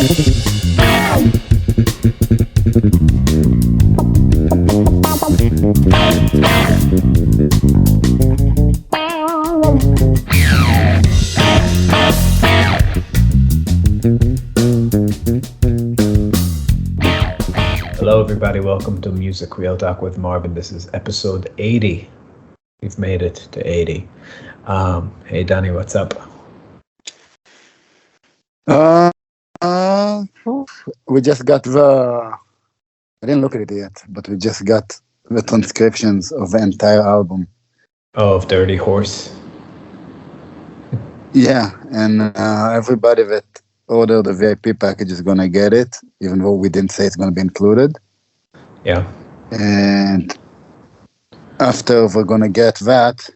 Hello, everybody. Welcome to Music Real Talk with Marbin. This is episode 80. We've made it to 80. Hey, Danny, what's up? We just got I didn't look at it yet, but we just got the transcriptions of the entire album. Oh, of Dirty Horse. Yeah, and everybody that ordered the VIP package is gonna get it, even though we didn't say it's gonna be included. Yeah. And after we're gonna get that,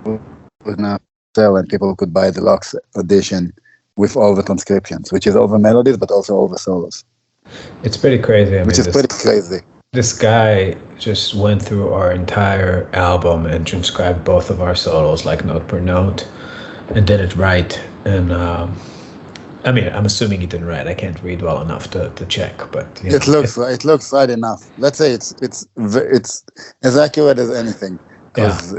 we're gonna sell and people could buy the deluxe edition with all the transcriptions, which is all the melodies, but also all the solos. It's pretty crazy. Which is pretty crazy. This guy just went through our entire album and transcribed both of our solos, like note per note, and did it right. And I mean, I'm assuming he didn't write. I can't read well enough to check, but it looks right enough. Let's say it's as accurate as anything. Because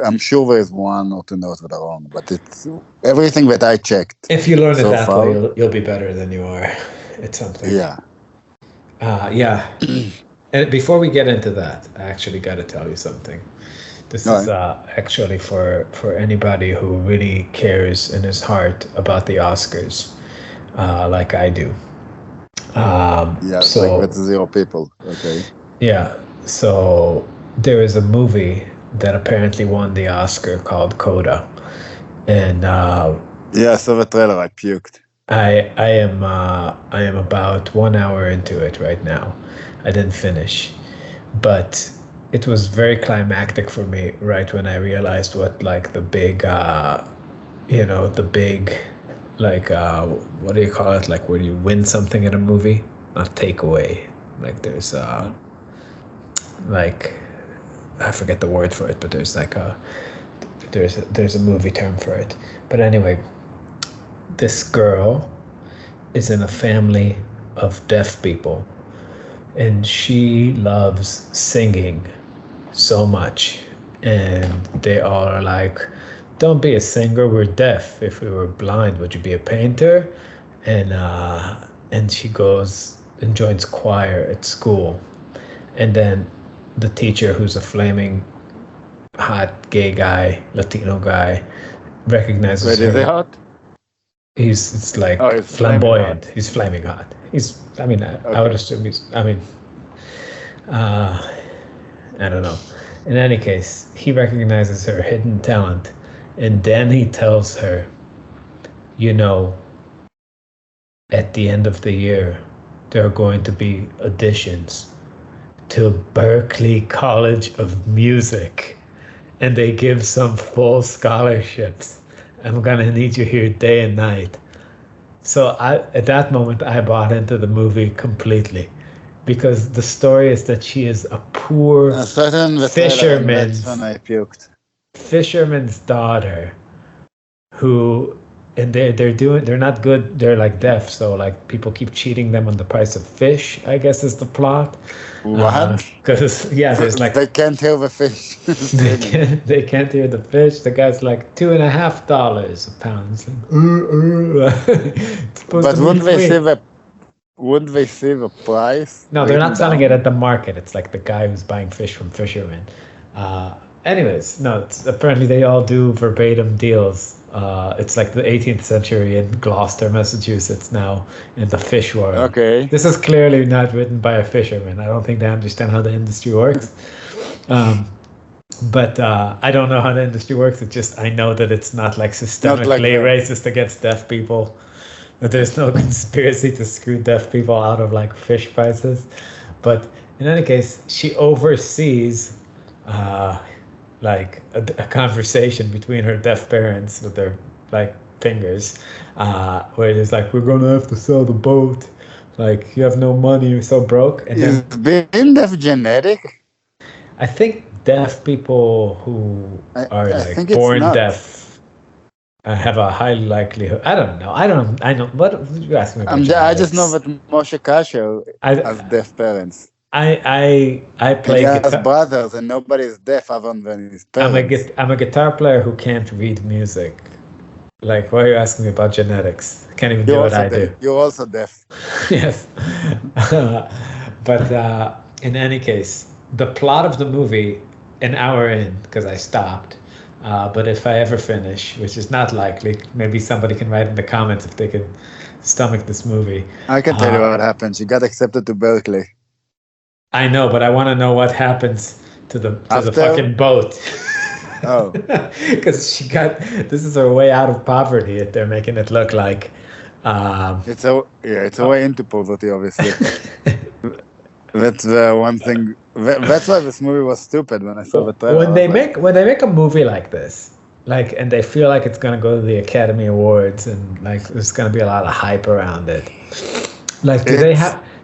I'm sure there's one or two notes that are wrong, but it's everything that I checked. If you learn it that way, you'll be better than you are at something. Yeah. Yeah. And before we get into that, I actually got to tell you something. This is actually for anybody who really cares in his heart about the Oscars, like I do. So like with 0 people. Okay. Yeah. So there is a movie that apparently won the Oscar called Coda, and I saw the trailer. I puked. I am about 1 hour into it right now. I didn't finish, but it was very climactic for me right when I realized what like the big what do you call it, like where you win something in a movie, not take away, like there's like I forget the word for it, but there's like there's a movie term for it. But anyway, this girl is in a family of deaf people, and she loves singing so much, and they all are like, don't be a singer, we're deaf. If we were blind, would you be a painter? And she goes and joins choir at school, and then the teacher, who's a flaming hot gay guy, Latino guy, recognizes her. Wait, is he hot? He's like flamboyant. He's flaming hot. I would assume I don't know. In any case, he recognizes her hidden talent, and then he tells her, at the end of the year, there are going to be auditions to Berkeley College of Music, and they give some full scholarships. I'm gonna need you here day and night. So at that moment, I bought into the movie completely, because the story is that she is a poor fisherman's daughter, who, and they're not good. They're like deaf, so like people keep cheating them on the price of fish, I guess is the plot. What? Because there's like they can't hear the fish. they can't hear the fish. The guy's like $2.50 a pound. It's like, but wouldn't they see the price? No, they're not selling it at the market. It's like the guy who's buying fish from fishermen. Anyways, no, apparently they all do verbatim deals. It's like the 18th century in Gloucester, Massachusetts now, in the fish world. Okay. This is clearly not written by a fisherman. I don't think they understand how the industry works. But I don't know how the industry works. It's just, I know that it's not like systemically racist against deaf people. That there's no conspiracy to screw deaf people out of like fish prices. But in any case, she oversees like a conversation between her deaf parents with their like fingers, where it is like, we're gonna have to sell the boat, like you have no money, you're so broke. And is being deaf genetic? I think deaf people who are like born deaf, I have a high likelihood. I don't know. I know. What you asking me about? I just know that Moshe Kasher has deaf parents. I play and he guitar. has brothers, and nobody is deaf other than his parents. I'm a guitar player who can't read music. Like, why are you asking me about genetics? I can't even do what I do. You're also deaf. Yes. But in any case, the plot of the movie, an hour in, because I stopped. But if I ever finish, which is not likely, maybe somebody can write in the comments if they can stomach this movie. I can tell you what happens. You got accepted to Berkeley. I know, but I want to know what happens to the fucking boat. Oh, because this is her way out of poverty. They're making it look like it's a way into poverty, obviously. That's the one thing. That's why this movie was stupid when I saw the trailer. When they make a movie like this, like, and they feel like it's gonna go to the Academy Awards and like there's gonna be a lot of hype around it. Like,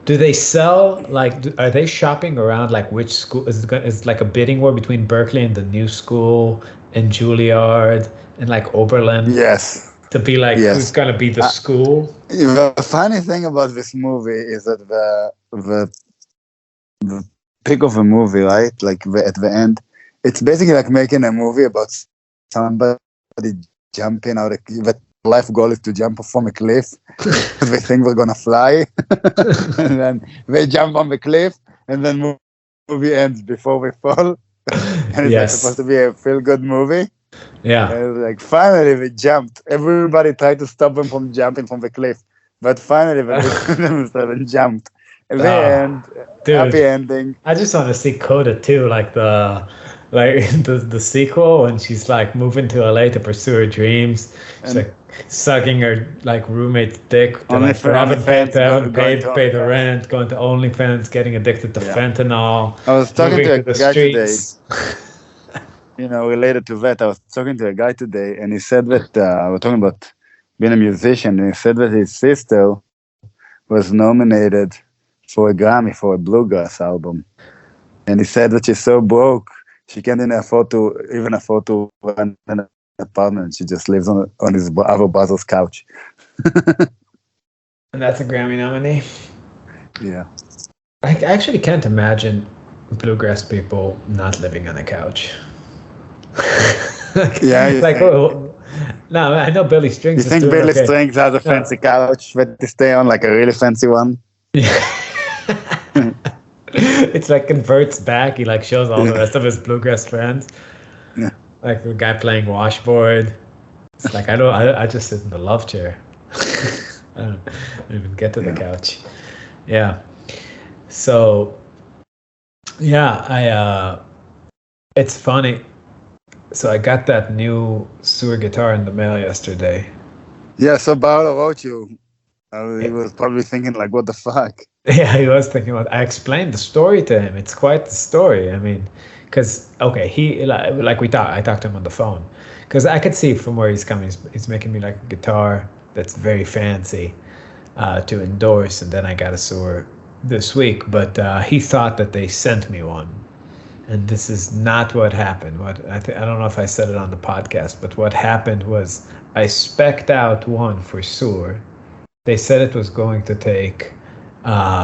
do they sell, like, are they shopping around, like, which school is like a bidding war between Berkeley and the new school and Juilliard and like Oberlin? Yes. To be like, who's going to be the school? The funny thing about this movie is that the pick of a movie, right? Like at the end, it's basically like making a movie about somebody jumping out that life goal is to jump from a cliff. They think we're gonna fly, and then they jump on the cliff, and then movie ends before we fall. And it's like supposed to be a feel-good movie. Yeah. And like finally they jumped. Everybody tried to stop them from jumping from the cliff, but finally they jumped. And the end, happy ending. I just want to see Coda too, like the sequel when she's like moving to LA to pursue her dreams. She's like sucking her like roommate's dick to like pay the rent, going to OnlyFans, getting addicted to fentanyl. I was talking to a guy today. Related to that, I was talking to a guy today, and he said that I was talking about being a musician, and he said that his sister was nominated for a Grammy for a bluegrass album, and he said that she's so broke she can't even afford to rent an apartment. She just lives on his other brother's couch. And that's a Grammy nominee. Yeah, I actually can't imagine bluegrass people not living on a couch. No, I know Billy Strings. You think Billy Strings has a fancy couch that they stay on, like a really fancy one? Yeah. It's like converts back. He like shows all the rest of his bluegrass friends. Yeah. Like the guy playing washboard. It's like I just sit in the love chair. I don't even get to the couch. Yeah. So it's funny. So I got that new sewer guitar in the mail yesterday. Yeah, so Paolo wrote you. He was probably thinking like, what the fuck? Yeah, he was thinking about. I explained the story to him. It's quite the story. I mean, because he I talked to him on the phone, because I could see from where he's coming. He's making me like a guitar that's very fancy to endorse, and then I got a sewer this week. But he thought that they sent me one, and this is not what happened. I don't know if I said it on the podcast, but what happened was I spec'd out one for sewer. They said it was going to take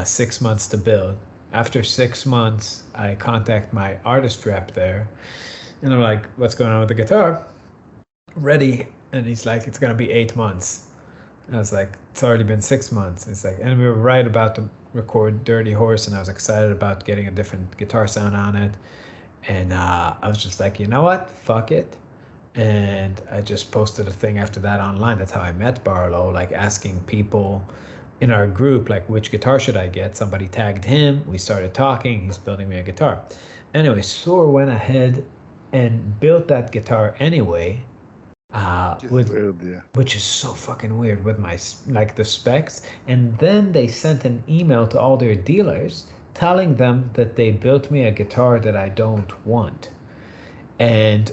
6 months to build. After 6 months, I contact my artist rep there, and I'm like, what's going on with the guitar? Ready. And he's like, it's going to be 8 months. And I was like, it's already been 6 months. It's like, and we were right about to record Dirty Horse, and I was excited about getting a different guitar sound on it. And I was just like, you know what? Fuck it. And I just posted a thing after that online. That's how I met Barlow, like asking people in our group, like, which guitar should I get? Somebody tagged him. We started talking. He's building me a guitar. Anyway, Soar went ahead and built that guitar anyway, which is so fucking weird with my, like, the specs. And then they sent an email to all their dealers telling them that they built me a guitar that I don't want. And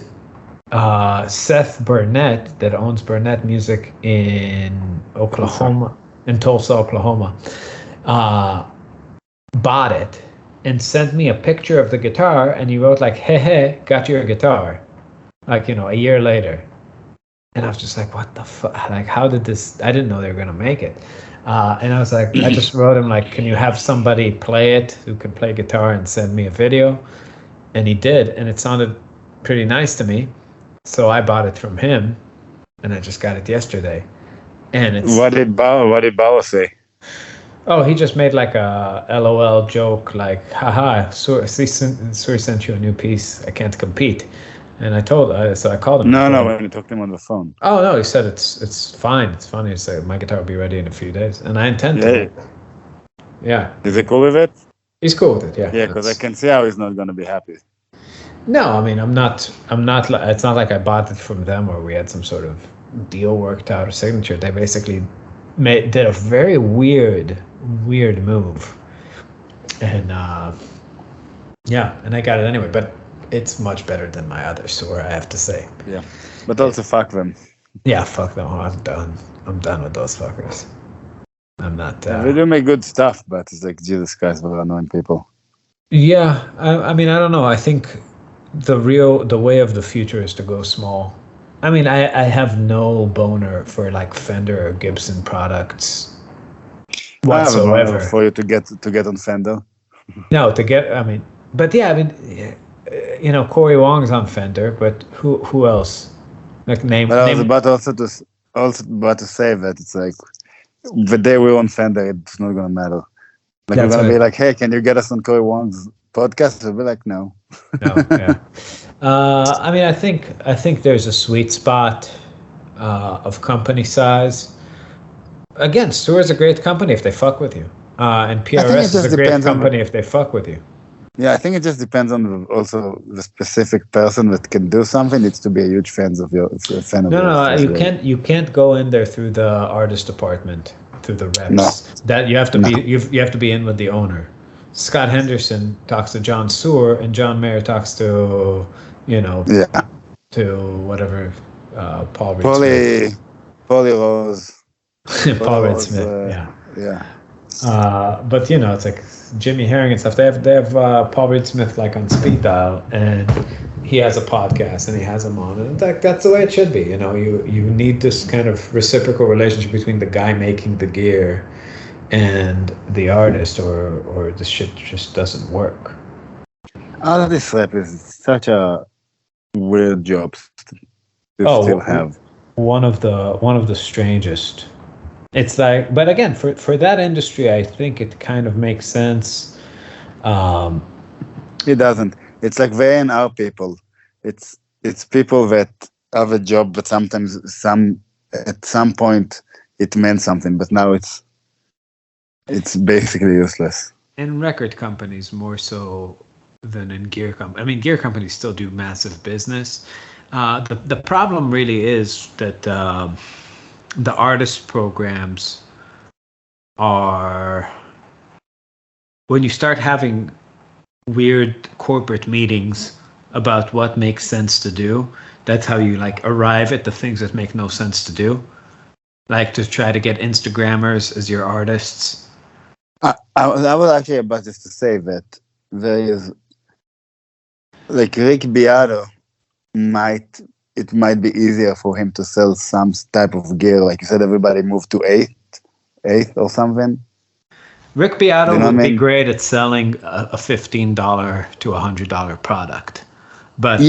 Seth Burnett, that owns Burnett Music in Oklahoma, in Tulsa, Oklahoma, bought it and sent me a picture of the guitar, and he wrote like, hey, got your guitar, like, a year later. And I was just like, what the fuck? Like, how did this? I didn't know they were going to make it. And I was like, I just wrote him, like, can you have somebody play it who can play guitar and send me a video? And he did. And it sounded pretty nice to me. So I bought it from him. And I just got it yesterday. And it's. What did Bauer say? Oh, he just made like a LOL joke, like, haha, Suri sent you a new piece. I can't compete. And I told, so I called him. No, when you talked to him on the phone. Oh no, he said it's fine. It's funny. He said my guitar will be ready in a few days, and I intend to. Yeah. Is he cool with it? He's cool with it. Yeah. Yeah, because I can see how he's not going to be happy. No, I mean I'm not. It's not like I bought it from them or we had some sort of deal worked out or signature. They basically did a very weird move, and yeah, and I got it anyway, but. It's much better than my other Sura, I have to say. Yeah, but also fuck them. Yeah, fuck them. I'm done. I'm done with those fuckers. I'm not. They do make good stuff, but it's like Jesus Christ, we're annoying people. Yeah, I mean, I don't know. I think the way of the future is to go small. I mean, I have no boner for like Fender or Gibson products whatsoever. For you to get on Fender. No, I mean, but yeah, I mean. You know, Corey Wong's on Fender, but who else? Like name. But I was about to say that it's like the day we're on Fender, it's not gonna matter. Like we're gonna be like, hey, can you get us on Corey Wong's podcast? We'll be like, no. No, yeah. I mean, I think there's a sweet spot of company size. Again, Stuart's a great company if they fuck with you, and PRS is a great company if they fuck with you. Yeah, I think it just depends on also the specific person that can do something. Needs to be a huge fan of yours. No, you can't go in there through the artist department, through the reps. No. That you have to be you have to be in with the owner. Scott Henderson talks to John Sewer, and John Mayer talks to to whatever Paul Reed Paulie Rose, Paul Reed Smith. Yeah. But you know, it's like Jimmy Herring and stuff. They have Paul Reed Smith like on speed dial, and he has a podcast and he has them on, and that's the way it should be. You know, you need this kind of reciprocal relationship between the guy making the gear and the artist, or the shit just doesn't work. All of this rap is such a weird job to still have. One of the strangest. It's like, but again, for that industry, I think it kind of makes sense. It doesn't. It's like they and our people. It's people that have a job, but sometimes at some point it meant something, but now it's basically useless. In record companies more so than in gear companies. I mean, gear companies still do massive business. The problem really is that the artist programs are, when you start having weird corporate meetings about what makes sense to do, that's how you like arrive at the things that make no sense to do. Like to try to get Instagrammers as your artists. I was actually about just to say that there is, like, Rick Beato it might be easier for him to sell some type of gear. Like you said, everybody moved to eighth or something. Rick Beato would be great at selling a $15 to $100 product. But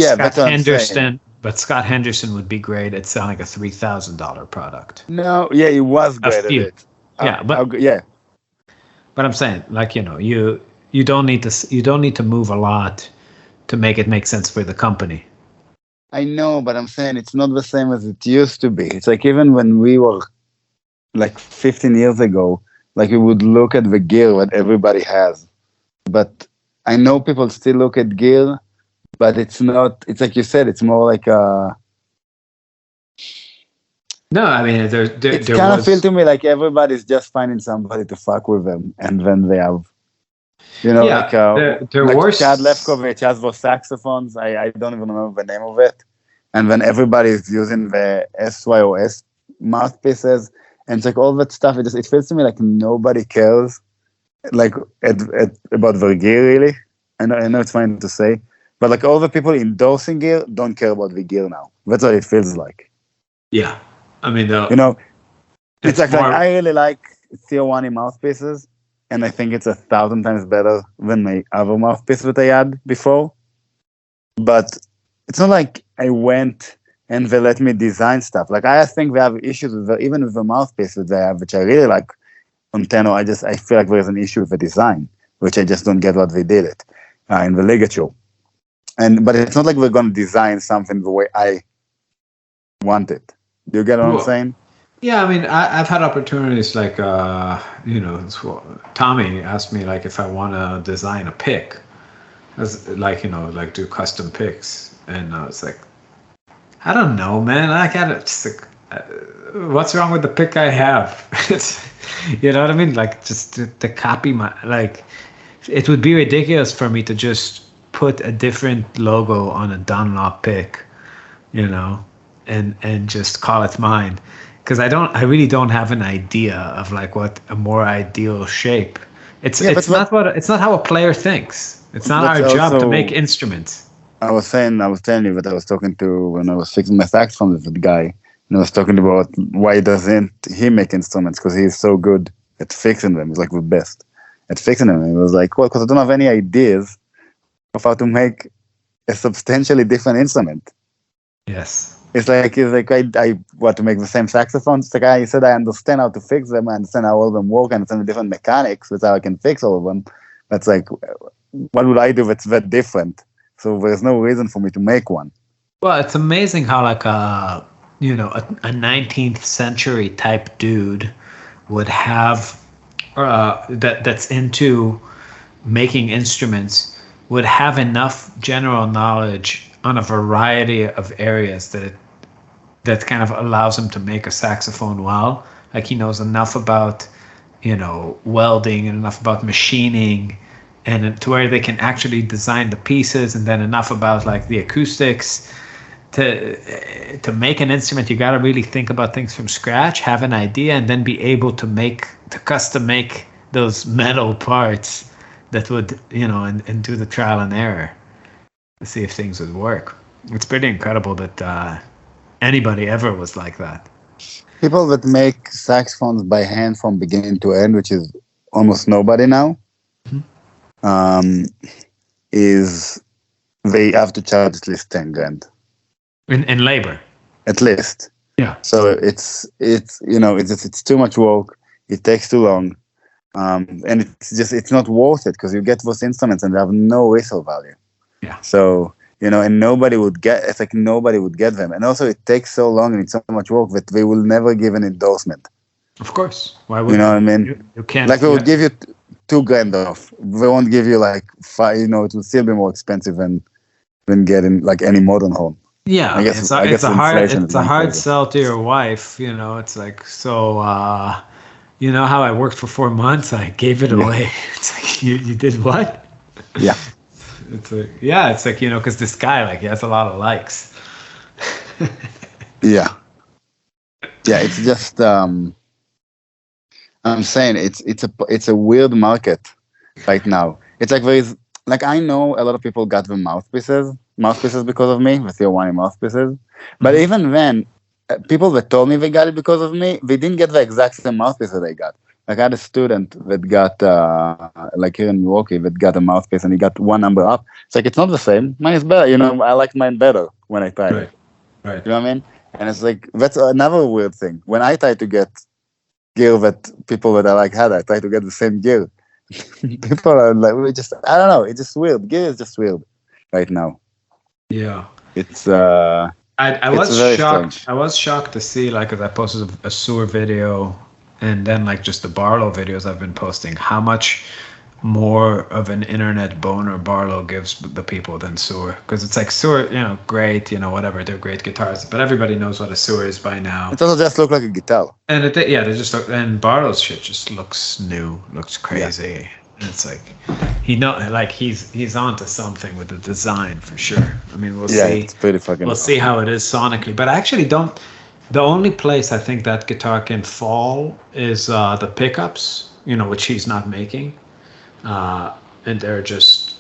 Scott Henderson would be great at selling a $3,000 product. No, yeah, he was great at it. But I'm saying, like, you know, you don't need to move a lot to make it make sense for the company. I know, but I'm saying it's not the same as it used to be. It's like even when we were like 15 years ago, like we would look at the gear that everybody has. But I know people still look at gear, but it's like you said, it's more like a... No, I mean, it kind of feels to me like everybody's just finding somebody to fuck with them, and then they have... You know, like Chad Lefkovich has those saxophones. I don't even remember the name of it. And then everybody is using the SYOS mouthpieces, and it's like all that stuff. It feels to me like nobody cares, like about their gear really. I know it's fine to say, but like all the people endorsing gear don't care about the gear now. That's what it feels like. Yeah, I mean, You know, it's it's like more. I really like CO1 mouthpieces, and I think it's 1,000 times better than my other mouthpiece that I had before. But it's not like I went and they let me design stuff. Like I think they have issues with even with the mouthpiece that they have, which I really like on Tenor. I feel like there's an issue with the design, which I just don't get what they did it in the ligature. But it's not like we're gonna design something the way I want it. Do you get what I'm Well, saying? yeah, I mean, I've had opportunities like, Tommy asked me like if I want to design a pick, as like like do custom picks, and I was like, I don't know, man. I got it. Just like, what's wrong with the pick I have? It's, you know what I mean? Like just to copy my like, it would be ridiculous for me to just put a different logo on a Dunlop pick, you know, and just call it mine, because I really don't have an idea of like what a more ideal shape. Yeah, It's not how a player thinks. It's not but our job to make also instruments. I was telling you that I was talking to when I was fixing my saxophone with that guy, and I was talking about why doesn't he make instruments because he's so good at fixing them. He's like the best at fixing them. And he was like, well, because I don't have any ideas of how to make a substantially different instrument. Yes. I want to make the same saxophones. Like I said, I understand how to fix them. I understand how all of them work. I understand the different mechanics. That's how I can fix all of them. That's like, what would I do that's that different? So there's no reason for me to make one. Well, it's amazing how like a 19th century type dude would have that's into making instruments would have enough general knowledge on a variety of areas that kind of allows him to make a saxophone well. Like he knows enough about welding and enough about machining, and to where they can actually design the pieces, and then enough about like the acoustics to make an instrument. You got to really think about things from scratch, have an idea, and then be able to custom make those metal parts that would and do the trial and error to see if things would work. It's pretty incredible that anybody ever was like that. People that make saxophones by hand from beginning to end, which is almost nobody now, is they have to charge at least 10 grand. In labor. At least. Yeah. So it's too much work. It takes too long. And it's not worth it because you get those instruments and they have no resale value. Yeah. So, and nobody would get them. And also it takes so long and it's so much work that they will never give an endorsement. Of course. Why would you know what I mean? You can't. Like they would give you 2 grand off. They won't give you like 5, it will still be more expensive than getting like any modern home. Yeah, I guess it's a hard sell to your wife. It's like, so how I worked for 4 months, I gave it away. It's like you did what? Yeah. It's like because this guy he has a lot of likes. Yeah, it's just I'm saying it's a weird market right now. It's like I know a lot of people got the mouthpieces because of me, with your one mouthpieces. But even then, people that told me they got it because of me, they didn't get the exact same mouthpiece that I got. Like I had a student that got, here in Milwaukee, that got a mouthpiece and he got 1 number up. It's like, it's not the same. Mine is better. I like mine better when I tried it. Right. You know what I mean? And it's like, that's another weird thing. When I try to get gear that people that I like had, I try to get the same gear. People are like, I don't know. It's just weird. Gear is just weird right now. Yeah. It's, I was shocked. Strange. I was shocked to see, as I posted a Sewer video, and then just the Barlow videos I've been posting, how much more of an internet boner Barlow gives the people than Sewer. Because it's like Sewer, great, whatever, they're great guitarists, but everybody knows what a Sewer is by now. It doesn't just look like a guitar. And they just look, and Barlow's shit just looks new, looks crazy. Yeah. And it's like he's onto something with the design for sure. I mean, we'll see. It's pretty fucking We'll see how it is sonically, but I actually don't. The only place I think that guitar can fall is the pickups, which he's not making, and they're just,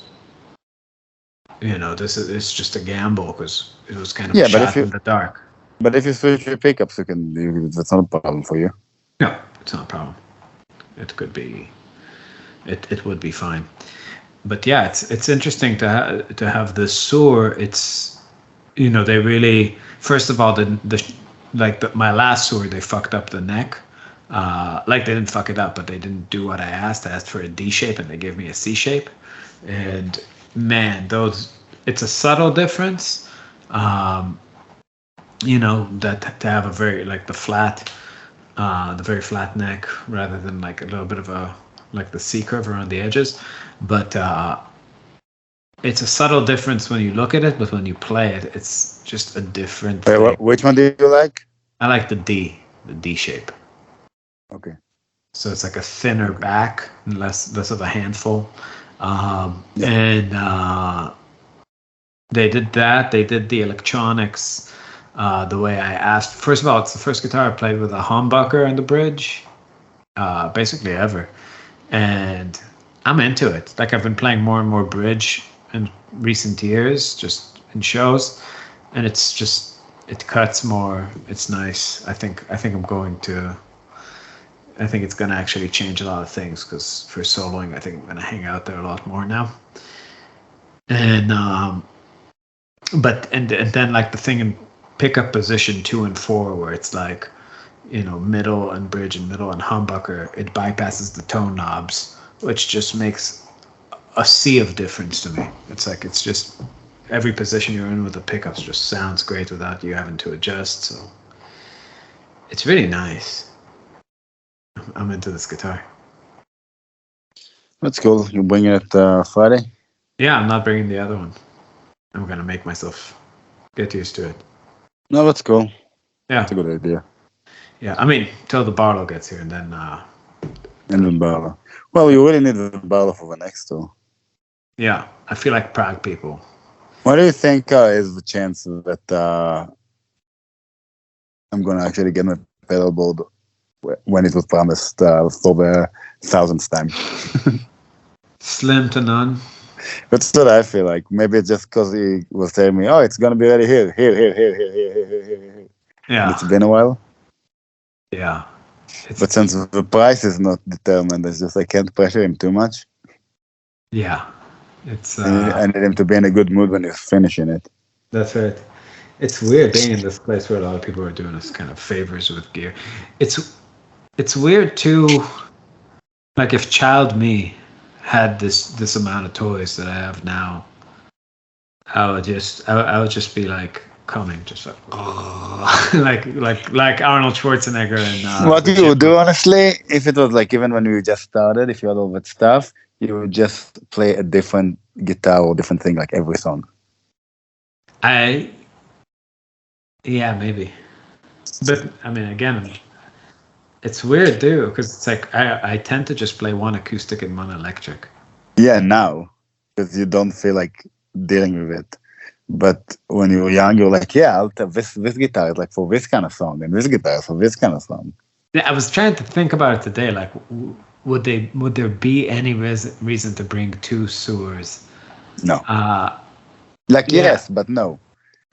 it's just a gamble because it was kind of shot in the dark. But if you switch your pickups, that's not a problem for you. No, it's not a problem. It could be, it would be fine. But yeah, it's interesting to have the Soar. It's, they really, first of all, my last Soar, they fucked up the neck. Like they didn't fuck it up, but they didn't do what I asked. I asked for a D shape, and they gave me a C shape. And man, it's a subtle difference. That to have a very the very flat neck rather than like a little bit of the C curve around the edges, but it's a subtle difference when you look at it, but when you play it, it's just a different thing. Which one do you like? I like the D shape. Okay. So it's like a thinner back, and less of a handful. And they did that. They did the electronics the way I asked. First of all, it's the first guitar I played with a humbucker on the bridge, basically ever. And I'm into it. Like I've been playing more and more bridge in recent years, just in shows, and it cuts more. It's nice. I think it's going to actually change a lot of things, because for soloing, I think I'm going to hang out there a lot more now. And then like the thing in pickup position 2 and 4, where it's like, middle and bridge and middle and humbucker, it bypasses the tone knobs, which just makes a sea of difference to me. It's just every position you're in with the pickups just sounds great without you having to adjust. So it's really nice. I'm into this guitar. That's cool. You bringing it Friday? Yeah, I'm not bringing the other one. I'm gonna make myself get used to it. No, that's cool. Yeah, that's a good idea. Yeah, I mean, till the Barlow gets here, and then. And then Barlow. Well, you really need the Barlow for the next tour. Yeah, I feel like Prague people. What do you think is the chance that I'm gonna actually get my pedal board when it was promised for the 1000th time? Slim to none. That's what I feel like. Maybe it's just because he was telling me, "Oh, it's gonna be ready here." Yeah, and it's been a while. Yeah, but since the price is not determined, it's just I can't pressure him too much. Yeah, it's. I need him to be in a good mood when he's finishing it. That's right. It's weird being in this place where a lot of people are doing us kind of favors with gear. It's weird too. Like if child me had this amount of toys that I have now, I would just be like coming, just like like Arnold Schwarzenegger and. What you would do, honestly, if it was like even when we just started, if you had all that stuff, you would just play a different guitar or different thing like every song. Yeah, maybe, but I mean, again, it's weird too, because it's like I tend to just play one acoustic and one electric. Yeah, now, because you don't feel like dealing with it. But when you were young, you're like, yeah, I'll have this guitar is like for this kind of song, and this guitar is for this kind of song. Yeah, I was trying to think about it today. Like, would there be any reason to bring two sewers? No. Yes, but no.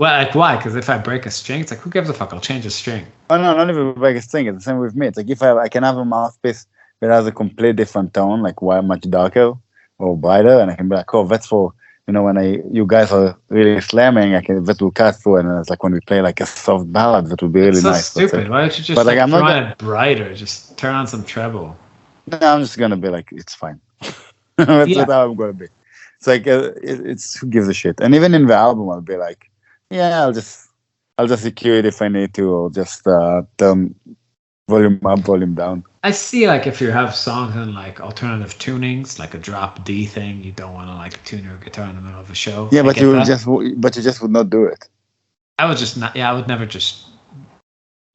Well, like why? Because if I break a string, it's like, who gives a fuck? I'll change a string. Oh no, not even break a string. It's the same with me. It's like if I can have a mouthpiece that has a complete different tone, like much darker or brighter, and I can be like, oh, that's for. When you guys are really slamming, that will cut through, and it's like when we play like a soft ballad, that would be really nice. So stupid. Why don't you just turn it brighter? Just turn on some treble. No, I'm just gonna be like, it's fine. That's how I'm gonna be. It's like it's who gives a shit. And even in the album, I'll be like, yeah, I'll just EQ it if I need to, or just turn volume up, volume down. I see, like, if you have songs in like alternative tunings, like a drop D thing, you don't want to like tune your guitar in the middle of a show. Yeah, but you just would not do it. I would just not. Yeah, I would never just.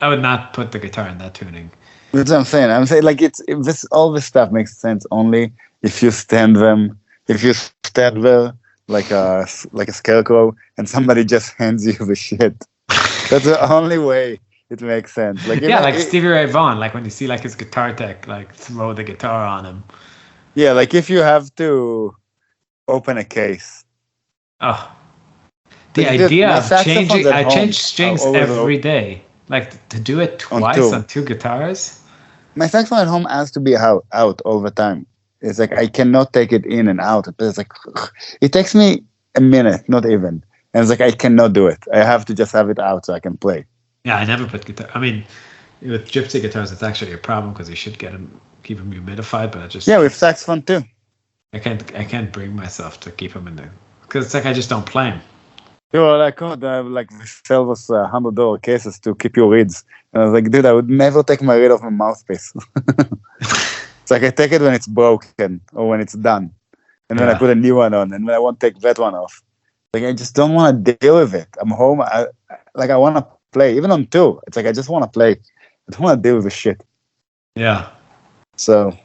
I would not put the guitar in that tuning. That's what I'm saying. Like all this stuff makes sense only if you stand there like a scarecrow and somebody just hands you the shit. That's the only way. It makes sense. Like Stevie Ray Vaughan, like when you see like his guitar tech, like throw the guitar on him. Yeah, like if you have to open a case. Oh, the idea of changing, I change strings every always day. Like to do it on twice on two guitars. My saxophone at home has to be out all the time. It's like I cannot take it in and out. It's like it takes me a minute, not even. And it's like I cannot do it. I have to just have it out so I can play. Yeah, I never put guitar. I mean, with gypsy guitars, it's actually a problem because you should keep them humidified. But I just with saxophone too. I can't bring myself to keep them in there because it's like I just don't play them. Like Coda, like they sell us $100 cases to keep your reeds. And I was like, dude, I would never take my reed off my mouthpiece. It's like I take it when it's broken or when it's done, and then I put a new one on, and then I won't take that one off. Like I just don't want to deal with it. I'm home. I want to play, even on tour. It's like I just want to play. I don't want to deal with the shit. Yeah. So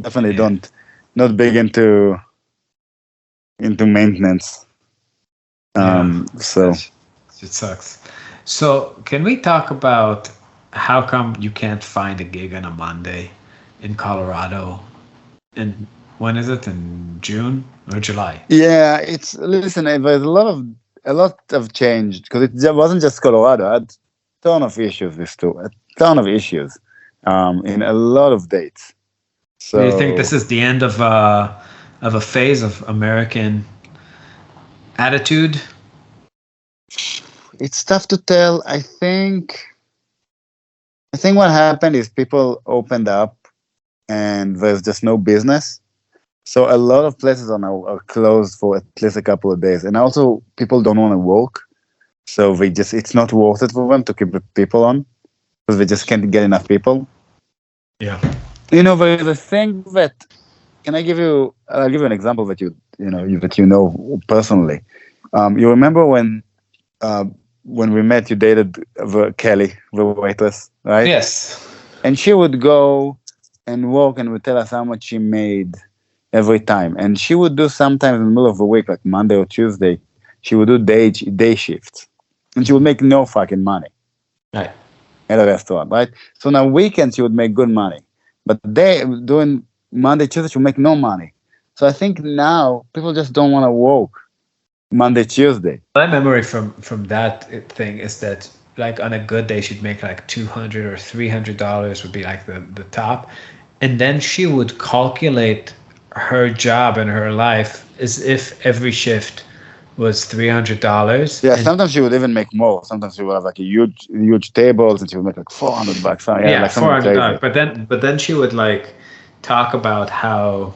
definitely not big into maintenance. So it sucks. So can we talk about how come you can't find a gig on a Monday in Colorado? And when is it? In June or July? Yeah, there's a lot of change because it wasn't just Colorado. I had a ton of issues with too. A ton of issues in a lot of dates. So do you think this is the end of a phase of American attitude? It's tough to tell. I think what happened is people opened up and there's just no business. So a lot of places are closed for at least a couple of days. And also people don't want to work. So it's not worth it for them to keep the people on because they just can't get enough people. Yeah. There's a thing that, I'll give you an example that you know personally. You remember when we met, you dated Kelly, the waitress, right? Yes. And she would go and work and would tell us how much she made every time. And she would do sometimes in the middle of the week, like Monday or Tuesday, she would do day shifts. And she would make no fucking money. Right. At a restaurant, right? So now weekends she would make good money. But doing Monday, Tuesday, she would make no money. So I think now people just don't want to work Monday, Tuesday. My memory from that thing is that like on a good day she'd make like $200 or $300 would be like the top, and then she would calculate her job and her life as if every shift was $300. Yeah, sometimes she would even make more. Sometimes she would have like a huge tables, and she would make like $400. Yeah, like $400. But then she would like talk about how,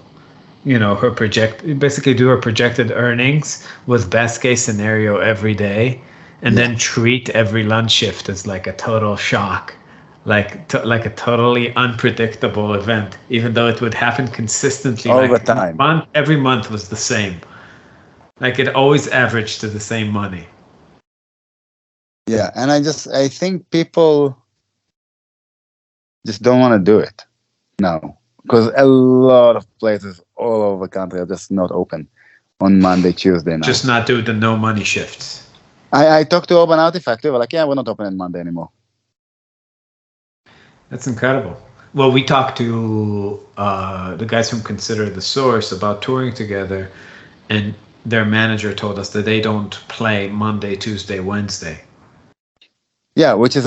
basically do her projected earnings with best case scenario every day, and then treat every lunch shift as like a total shock, like a totally unpredictable event, even though it would happen consistently all the time. Every month was the same. Like it always averaged to the same money. Yeah, and I think people just don't want to do it now. Because a lot of places all over the country are just not open on Monday, Tuesday now. Just not do the no money shifts. I talked to Urban Artifact. They were like, yeah, we're not open on Monday anymore. That's incredible. Well, we talked to the guys from Consider the Source about touring together, and their manager told us that they don't play Monday, Tuesday, Wednesday. Yeah, which is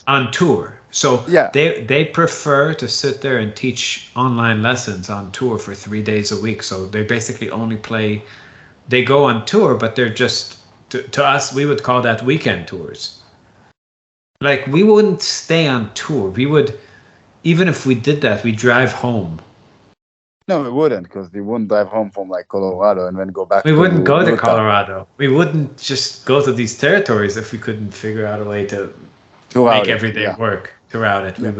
on tour. So they prefer to sit there and teach online lessons on tour for 3 days a week. So they basically only play. They go on tour, but they're just to us. We would call that weekend tours. Like we wouldn't stay on tour. We would, even if we did that, we drive home. No, we wouldn't, because we wouldn't drive home from like Colorado and then go back. We wouldn't go to Colorado. We wouldn't just go to these territories if we couldn't figure out a way to make every day work throughout it. Yeah.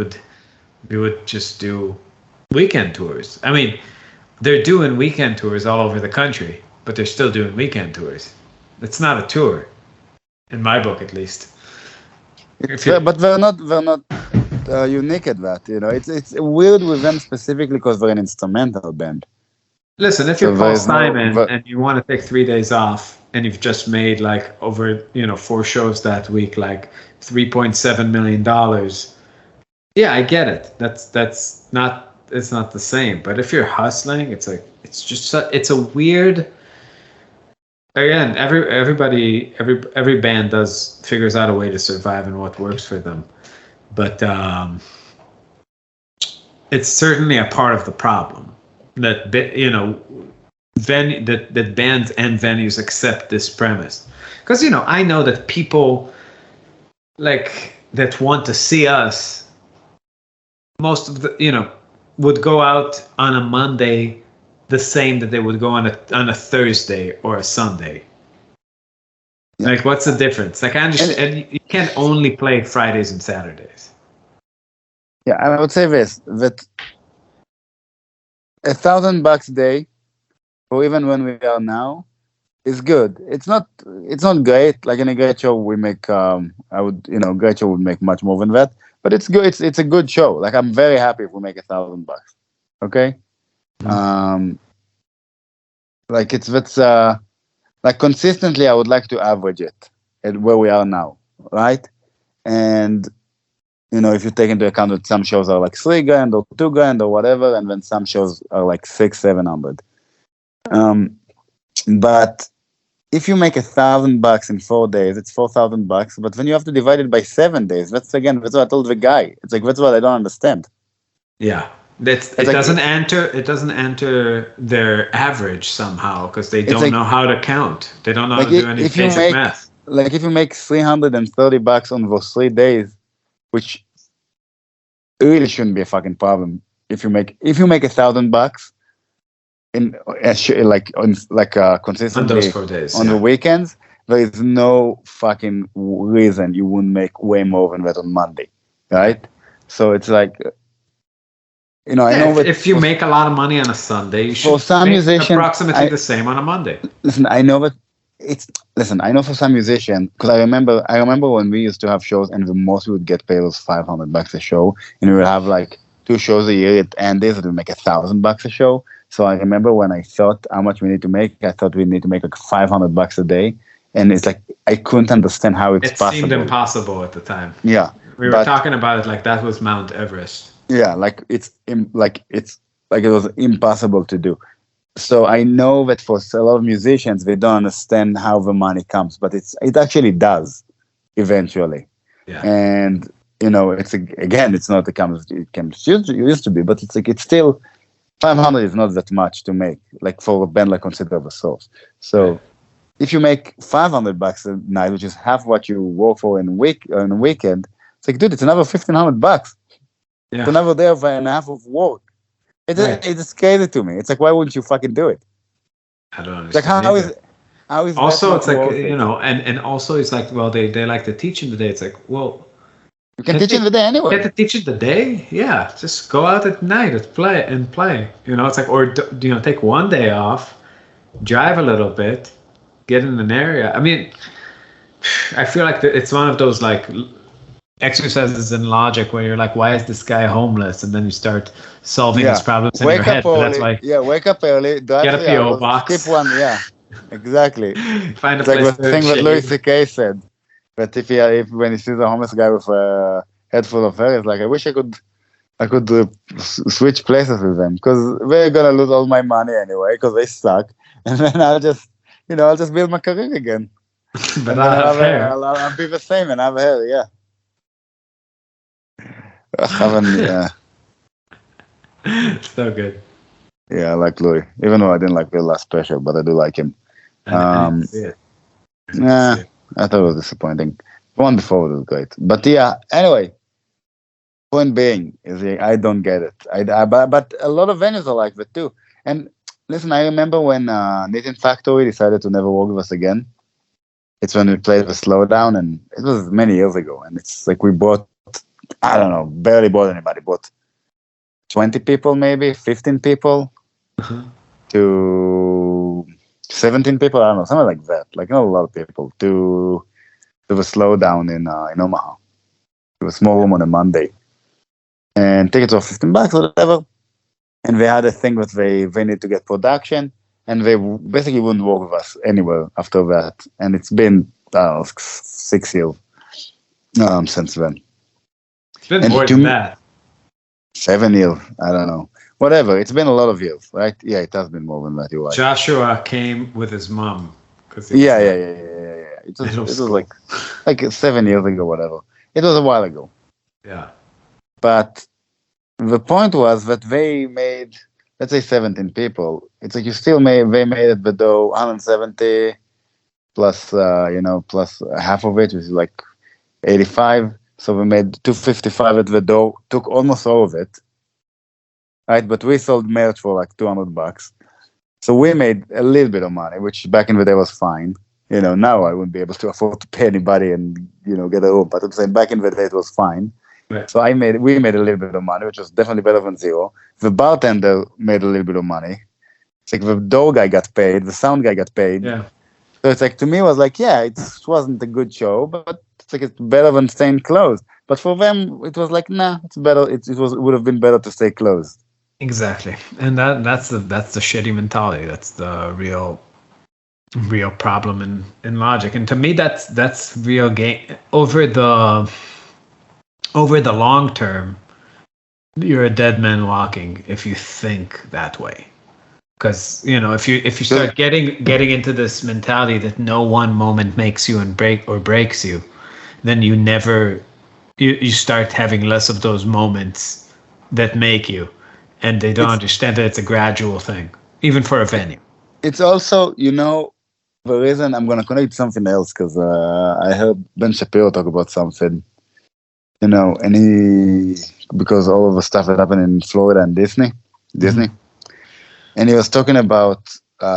We would just do weekend tours. I mean, they're doing weekend tours all over the country, but they're still doing weekend tours. It's not a tour, in my book at least. But they're not unique at that, It's weird with them specifically because they're an instrumental band. Listen, if you're Paul Simon and you want to take 3 days off and you've just made like over 4 shows that week, like $3.7 million, yeah, I get it. It's not the same. But if you're hustling, it's like it's a weird. again, every band figures out a way to survive and what works for them, but it's certainly a part of the problem that that bands and venues accept this premise, because I know that people like that want to see us, most of the would go out on a Monday the same that they would go on a Thursday or a Sunday. Yeah. Like, what's the difference? Like, I understand you can't only play Fridays and Saturdays. Yeah, I would say this, that $1,000 a day, or even when we are now, is good. It's not great. Like in a great show, we make great show would make much more than that. But it's good. It's a good show. Like, I'm very happy if we make $1,000. Okay. Mm-hmm. Like like consistently, I would like to average it at where we are now, right? And if you take into account that some shows are like $3,000 or $2,000 or whatever, and then some shows are like $600-700. But if you make $1,000 in 4 days, it's $4,000. But then you have to divide it by 7 days. That's what I told the guy. It's like, that's what I don't understand. Yeah. It doesn't enter their average somehow, because they don't know how to count. They don't know how to do any basic math. Like, if you make $330 on those 3 days, which really shouldn't be a fucking problem. If you make $1,000 consistently on those 4 days on the weekends, there is no fucking reason you wouldn't make way more than that on Monday, right? So it's like, I know if you make a lot of money on a Sunday, you should make approximately the same on a Monday. Listen, I know for some musicians, because I remember when we used to have shows, and the most we would get paid was $500 a show, and we would have like 2 shows a year, and this would make $1,000 a show. So I remember when I thought how much we need to make, I thought we need to make like $500 a day, and it's like I couldn't understand how it's possible. It seemed impossible at the time. Yeah, we were talking about it like that was Mount Everest. Yeah, like it was impossible to do. So I know that for a lot of musicians, they don't understand how the money comes, but it actually does eventually. Yeah. And it's not it used to be, but it's like, it's still 500 is not that much to make, like for a band like Considerable Souls. So right. If you make $500 a night, which is half what you work for on a weekend, it's like, dude, it's another $1,500. Yeah. It's another day and a half of work. It's crazy to me. It's like, why wouldn't you fucking do it? I don't understand. Like, how is also, it's like, and also it's like, well, they like to teach in the day. It's like, well, you can teach in the day anyway. You get to teach in the day? Yeah. Just go out at night and play. It's like, or, take one day off, drive a little bit, get in an area. I mean, I feel like it's one of those like exercises in logic where you're like, why is this guy homeless? And then you start solving his problems in your head. Early. That's why. Yeah, wake up early. Get a PO box. Skip one. Yeah, exactly. Find a place. Like the thing that Louis C.K. said. But if when he sees a homeless guy with a head full of hair, it's like, I wish I could switch places with them, because they're gonna lose all my money anyway, because they suck, and then I'll just build my career again. But I'll have hair. I'll be the same and have hair. Yeah. So good. Yeah, I like Louis, even though I didn't like the last special, but I do like him. I didn't see it. I thought it was disappointing. The one before was great, but yeah. Anyway, point being is I don't get it. But a lot of venues are like that too. And listen, I remember when Knitting Factory decided to never work with us again. It's when we played the Slowdown, and it was many years ago. And it's like we bought, I don't know, barely bought anybody. Bought 20 people, maybe 15 people, to 17 people. I don't know, something like that. Like, not a lot of people to the Slowdown in Omaha. It was a small room on a Monday, and tickets were $15 or whatever. And they had a thing that they need to get production, and they basically wouldn't work with us anywhere after that. And it's been 6 years since then. It's been more than that. 7 years, I don't know. Whatever, it's been a lot of years, right? Yeah, it has been more than that, you're right. Joshua came with his mom Yeah. It was like 7 years ago, whatever. It was a while ago. Yeah. But the point was that they made, let's say 17 people. It's like they made at the dough 170 plus, plus half of it, which is like 85. So we made 255 at the dough, took almost all of it. Right. But we sold merch for like $200. So we made a little bit of money, which back in the day was fine. Now I wouldn't be able to afford to pay anybody and, get a room. But I'm saying back in the day it was fine. Right. So we made a little bit of money, which was definitely better than zero. The bartender made a little bit of money. It's like the door guy got paid, the sound guy got paid. Yeah. So it's like, to me, it was like, yeah, it wasn't a good show, but it's like it's better than staying closed. But for them, it was like, nah, it's better. It would have been better to stay closed. Exactly, and that's the shitty mentality. That's the real problem in logic. And to me, that's real game over the long term. You're a dead man walking if you think that way. Because if you start getting into this mentality that no one moment makes you and breaks you, then you start having less of those moments that make you, and they don't understand that it's a gradual thing, even for a venue. It's also the reason I'm gonna connect something else, because I heard Ben Shapiro talk about something, and because all of the stuff that happened in Florida and Disney. Mm-hmm. And he was talking about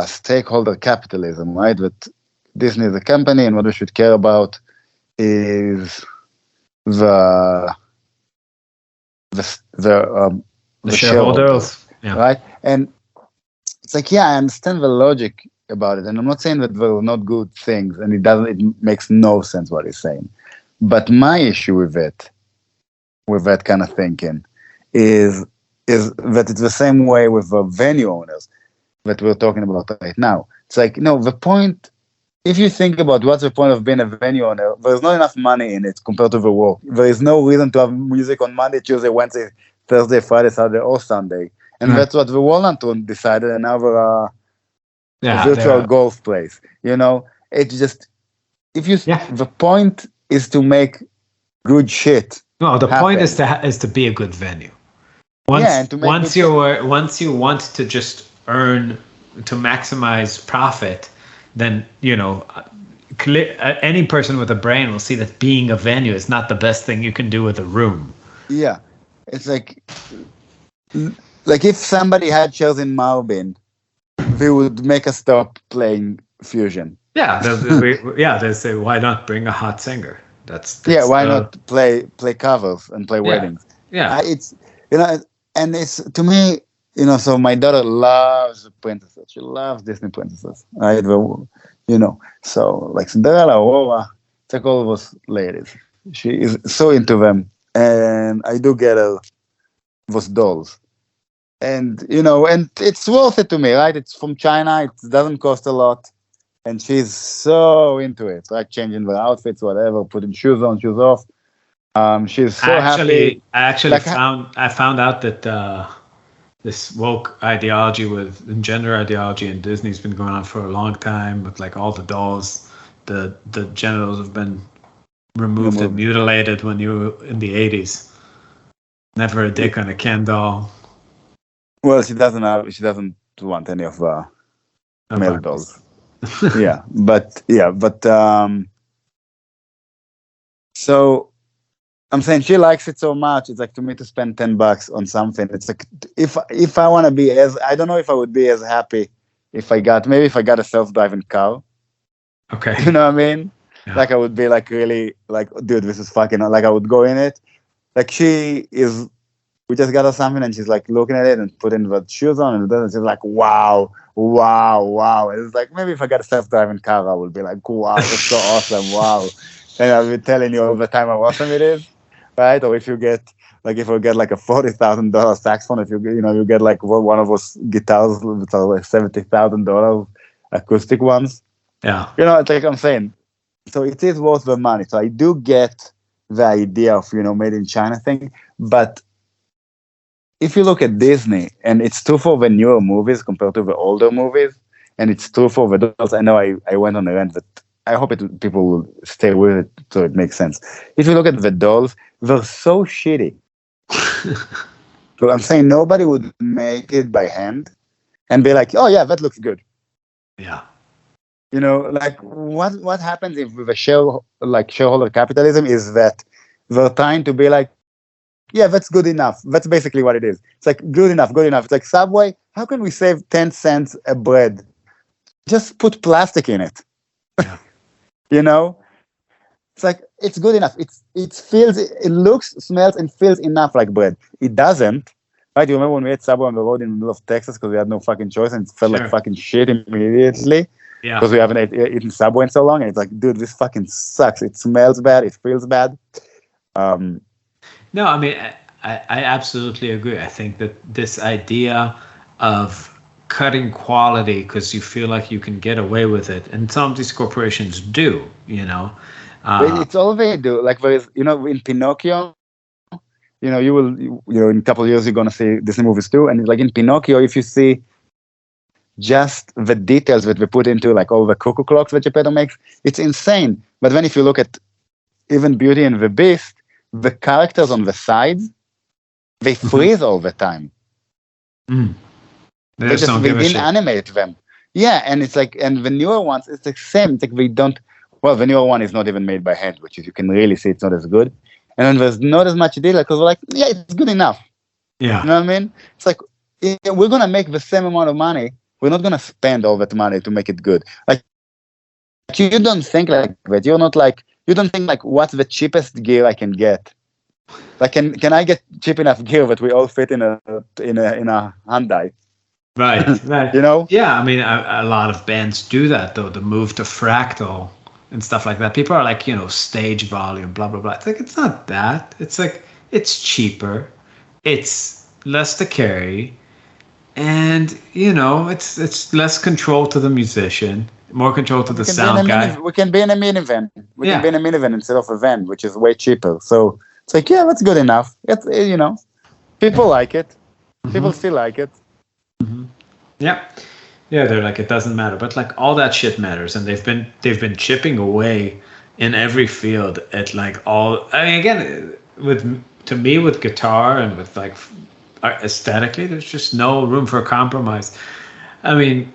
stakeholder capitalism, right? That Disney is a company, and what we should care about is the shareholders, yeah. Right? And it's like, yeah, I understand the logic about it, and I'm not saying that there are not good things, and it makes no sense what he's saying. But my issue with that kind of thinking, is that it's the same way with the venue owners that we're talking about right now. It's like, the point, if you think about what's the point of being a venue owner, there's not enough money in it compared to the work. There is no reason to have music on Monday, Tuesday, Wednesday, Thursday, Friday, Saturday, or Sunday. And that's what the Walnut Room decided, and now we're a virtual golf place. It's just, the point is to make good shit. No, the point is to be a good venue. Once you want to just earn, to maximize profit, then any person with a brain will see that being a venue is not the best thing you can do with a room. Yeah, it's like if somebody had chairs in Marbin, they would make us stop playing Fusion. Yeah, they say, why not bring a hot singer? Why not play covers and play weddings? Yeah, it's and it's, to me, so my daughter loves princesses. She loves Disney princesses, right? So like Cinderella, Aurora, take all of those ladies. She is so into them, and I do get her those dolls, and and it's worth it to me, right? It's from China. It doesn't cost a lot, and she's so into it, like changing their outfits, whatever, putting shoes on, shoes off. She's so happy. I found out that this woke ideology and gender ideology in Disney's been going on for a long time. With like all the dolls, the genitals have been removed and mutilated when you were in the 80s. Never a dick on a Ken doll. Well, she doesn't want any of male dolls. but so I'm saying she likes it so much. It's like, to me, to spend $10 on something. It's like, if I want to be I don't know if I would be as happy if I got a self-driving car. Okay. You know what I mean? Yeah. Like I would be like, really like, dude, this is fucking, like I would go in it. Like we just got her something, and she's like looking at it and putting the shoes on, and she's like, wow. And it's like, maybe if I got a self-driving car, I would be like, wow, it's so awesome, wow. And I'll be telling you all the time how awesome it is, right? Or if you get like a $40,000 saxophone, if you get like one of those guitars that are like $70,000 acoustic ones. Yeah. It's like I'm saying. So it is worth the money. So I do get the idea of, made in China thing. But if you look at Disney, and it's true for the newer movies compared to the older movies, and it's true for the dolls. I know I went on a rant, but I hope people will stay with it so it makes sense. If you look at the dolls, they're so shitty. So I'm saying nobody would make it by hand and be like, oh yeah, that looks good. Yeah. You know, like what happens if with a shareholder capitalism is that they're trying to be like, yeah, that's good enough. That's basically what it is. It's like good enough, good enough. It's like Subway. How can we save 10 cents a bread? Just put plastic in it. Yeah. You know, it's like it's good enough. It looks, smells, and feels enough like bread. It doesn't. Right? You remember when we ate Subway on the road in the middle of Texas because we had no fucking choice and it felt like fucking shit immediately. Yeah. Because we haven't eaten Subway in so long, and it's like, dude, this fucking sucks. It smells bad. It feels bad. No, I mean, I absolutely agree. I think that this idea of cutting quality because you feel like you can get away with it, and some of these corporations do, you know. It's all they do. Like there is, you know, in Pinocchio, you know, in a couple of years you're gonna see Disney movies too, and like in Pinocchio, if you see just the details that we put into like all the cuckoo clocks that Geppetto makes, it's insane. But then if you look at even Beauty and the Beast, the characters on the sides, they freeze all the time. They didn't animate them. Yeah, and it's like, and the newer ones, it's the same. It's like they don't. Well, the newer one is not even made by hand, which is you can really see it's not as good. And then there's not as much detail because we're like, yeah, it's good enough. Yeah, you know what I mean? It's like we're gonna make the same amount of money. We're not gonna spend all that money to make it good. Like you don't think like that. You're not like. You don't think like, what's the cheapest gear I can get? Like, can I get cheap enough gear that we all fit in a Hyundai? Right, right. You know? Yeah, I mean, a lot of bands do that though. The move to fractal and stuff like that. People are like, you know, stage volume, blah blah blah. It's like it's not that. It's like it's cheaper, it's less to carry, and you know, it's less control to the musician. More control to the sound guy. We can be in a minivan. We can be in a minivan instead of a van, which is way cheaper. So it's like, yeah, that's good enough. It's, you know, people like it. People still like it. Yeah, yeah. They're like, it doesn't matter, but like all that shit matters, and they've been chipping away in every field at like all. I mean, again, with guitar and with like aesthetically, there's just no room for compromise. I mean.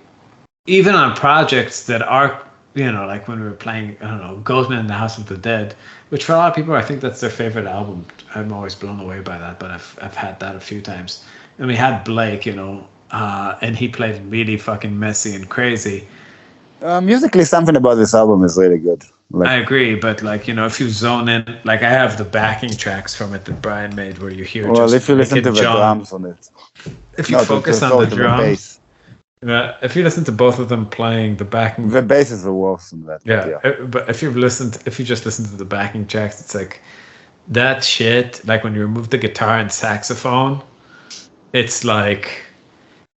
Even on projects that are, you know, like when we were playing, I don't know, Goatman in the House of the Dead, which for a lot of people, I think that's their favorite album. I'm always blown away by that, but I've had that a few times. And we had Blake, you know, and he played really fucking messy and crazy. Musically, something about this album is really good. Like, I agree, but like, you know, if you zone in, like I have the backing tracks from it that Brian made where you hear if you listen to the drums on it. If you focus on the drums. If you listen to both of them playing the backing, the bass is the worst in that. Yeah, but if you just listen to the backing tracks, it's like that shit. Like when you remove the guitar and saxophone, it's like,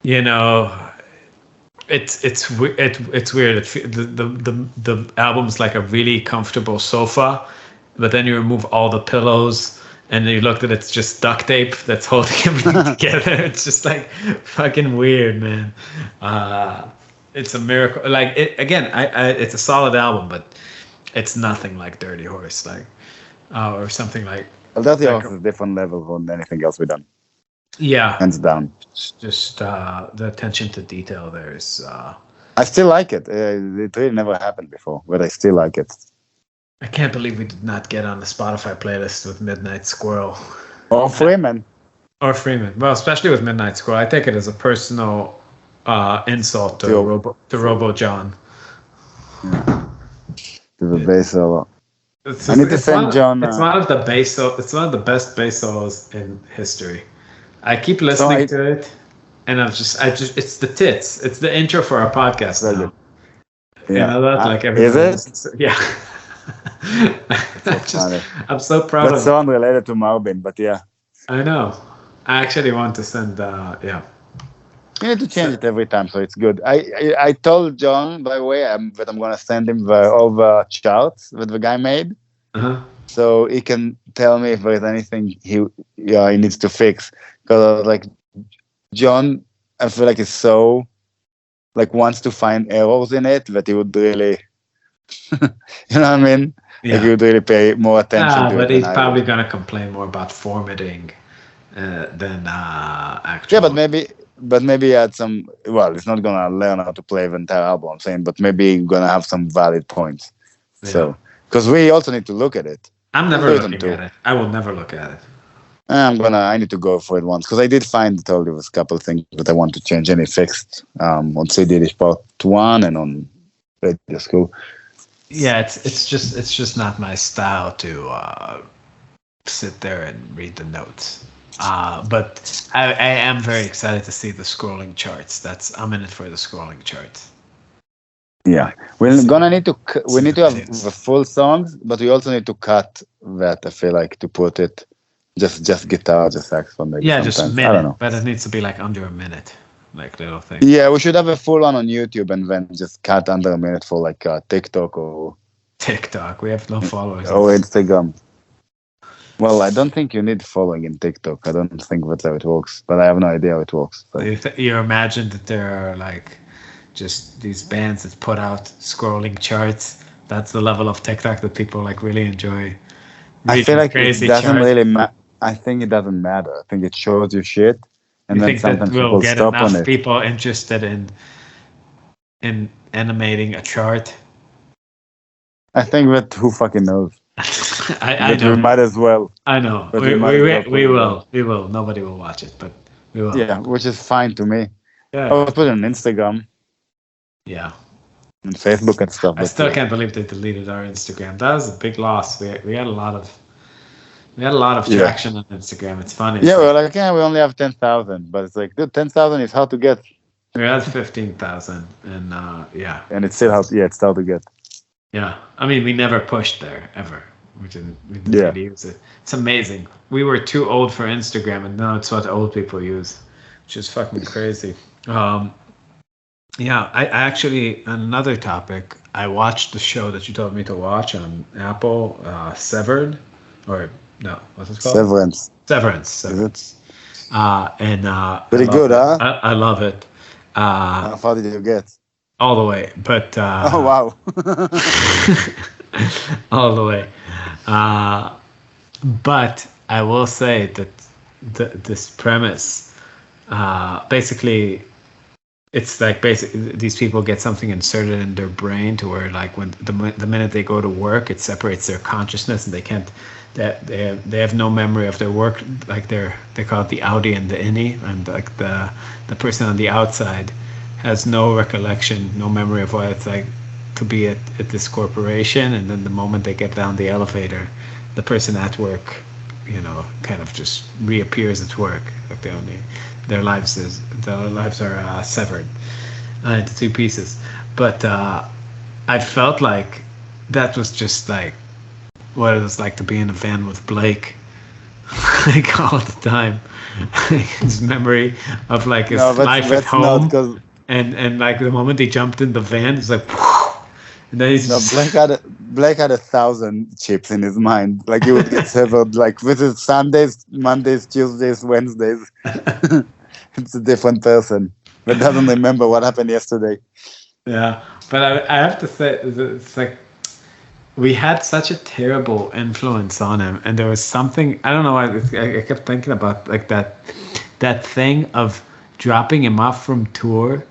you know, it's weird. The album's like a really comfortable sofa, but then you remove all the pillows. And then you looked at it's just duct tape that's holding everything together. It's just like fucking weird, man. It's a miracle. Like it's a solid album, but it's nothing like Dirty Horse, like or something like. Well, Dirty Horse is a different level than anything else we've done. Yeah, hands down. It's just the attention to detail there is. I still like it. It really never happened before, but I still like it. I can't believe we did not get on the Spotify playlist with Midnight Squirrel. Or Freeman. Or Freeman. Well, especially with Midnight Squirrel. I take it as a personal insult to Robo John. Yeah. To the bass solo. I need to send John. It's one of the best bass solos in history. I keep listening to it, and it's the tits. It's the intro for our podcast now. Yeah. You know that? Like everyone is it? Yeah. I'm so proud of it. That's so unrelated to Marbin, but yeah. I know. I actually want to send, yeah. You need to change it every time, so it's good. I told John, by the way, that I'm going to send him all the charts that the guy made. Uh-huh. So he can tell me if there is anything he needs to fix. Because, like, John, I feel like is so like wants to find errors in it, that he would really, you know what I mean? Yeah. Like he would really pay more attention to it. But than he's I probably would. gonna complain more about formatting than actual. Yeah, but maybe he had some. Well, he's not gonna learn how to play the entire album. I'm saying, but maybe he's gonna have some valid points. So, because we also need to look at it. I'm never looking at it. I will never look at it. I need to go for it once because I did find, I told you, was a couple of things that I want to change and it fixed on CD Dish Part 1 and on Radio School. Yeah, it's just not my style to sit there and read the notes. But I am very excited to see the scrolling charts. I'm in it for the scrolling charts. Yeah, we're gonna need to we need to have the full songs, but we also need to cut that. I feel like to put it just guitar, just saxophone. Maybe yeah, just a minute. I don't know. But it needs to be like under a minute, like little things. Yeah, we should have a full one on YouTube and then just cut under a minute for like TikTok or TikTok. We have no followers. Or Instagram. Well, I don't think you need following in TikTok. I don't think that's how it works, but I have no idea how it works. So. You imagine that there are like just these bands that put out scrolling charts. That's the level of TikTok that people like really enjoy. I feel like it doesn't really I think it doesn't matter. I think it shows you shit, and then sometimes people stop on it. Enough people interested in animating a chart? I think that who fucking knows. I know. We might as well. I know. We will. We will. Nobody will watch it, but we will. Yeah, which is fine to me. Yeah. I'll put it on Instagram. Yeah. And Facebook and stuff. I still can't believe they deleted our Instagram. That was a big loss. We had a lot of traction on Instagram. It's funny. Yeah, we're like, we only have 10,000, but it's like, dude, 10,000 is hard to get. We had 15,000, and yeah. And it's still hard. Yeah, it's hard to get. Yeah, I mean, we never pushed there ever. We didn't really use it. It's amazing. We were too old for Instagram, and now it's what old people use, which is fucking crazy. Yeah, I actually, on another topic, I watched the show that you told me to watch on Apple, Severed, or no, what's it called? Severance. And pretty good, huh? I love it. How far did you get? All the way, but oh wow, all the way. But I will say that this premise, basically, it's like these people get something inserted in their brain to where like when the minute they go to work, it separates their consciousness and they can't. They have no memory of their work. Like they call it the outie and the innie, and like the person on the outside has no recollection, no memory of what it's like to be at this corporation. And then the moment they get down the elevator, the person at work, kind of just reappears at work. Like their lives are severed into two pieces. But I felt like that was just like what it was like to be in a van with Blake, like all the time. His memory of like his life at home. And like the moment he jumped in the van, it's like, and then he's Blake had 1,000 chips in his mind. Like he would get severed. Like this is Sundays, Mondays, Tuesdays, Wednesdays. It's a different person, but doesn't remember what happened yesterday. Yeah, but I have to say, it's like we had such a terrible influence on him, and there was something I don't know. I kept thinking about like that thing of dropping him off from tour.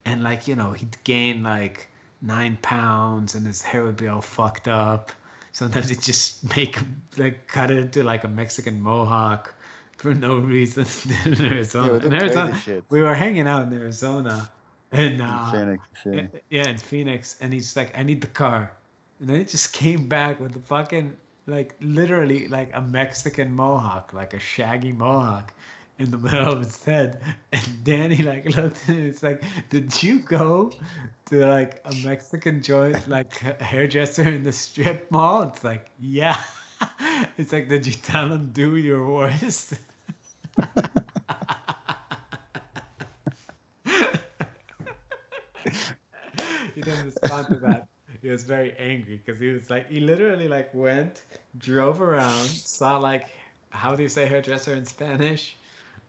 And like, he'd gain like 9 pounds and his hair would be all fucked up. Sometimes he'd just cut it into like a Mexican mohawk for no reason in Arizona. We were hanging out in Arizona and in Phoenix. And he's like, I need the car. And then he just came back with the fucking like literally like a Mexican mohawk, like a shaggy mohawk in the middle of his head. And Danny like looked at it, it's like, did you go to like a Mexican joint, like hairdresser in the strip mall? It's like, yeah. It's like, did you tell him do your worst? He didn't respond to that. He was very angry because he was like, he literally like went, drove around, saw like, how do you say hairdresser in Spanish?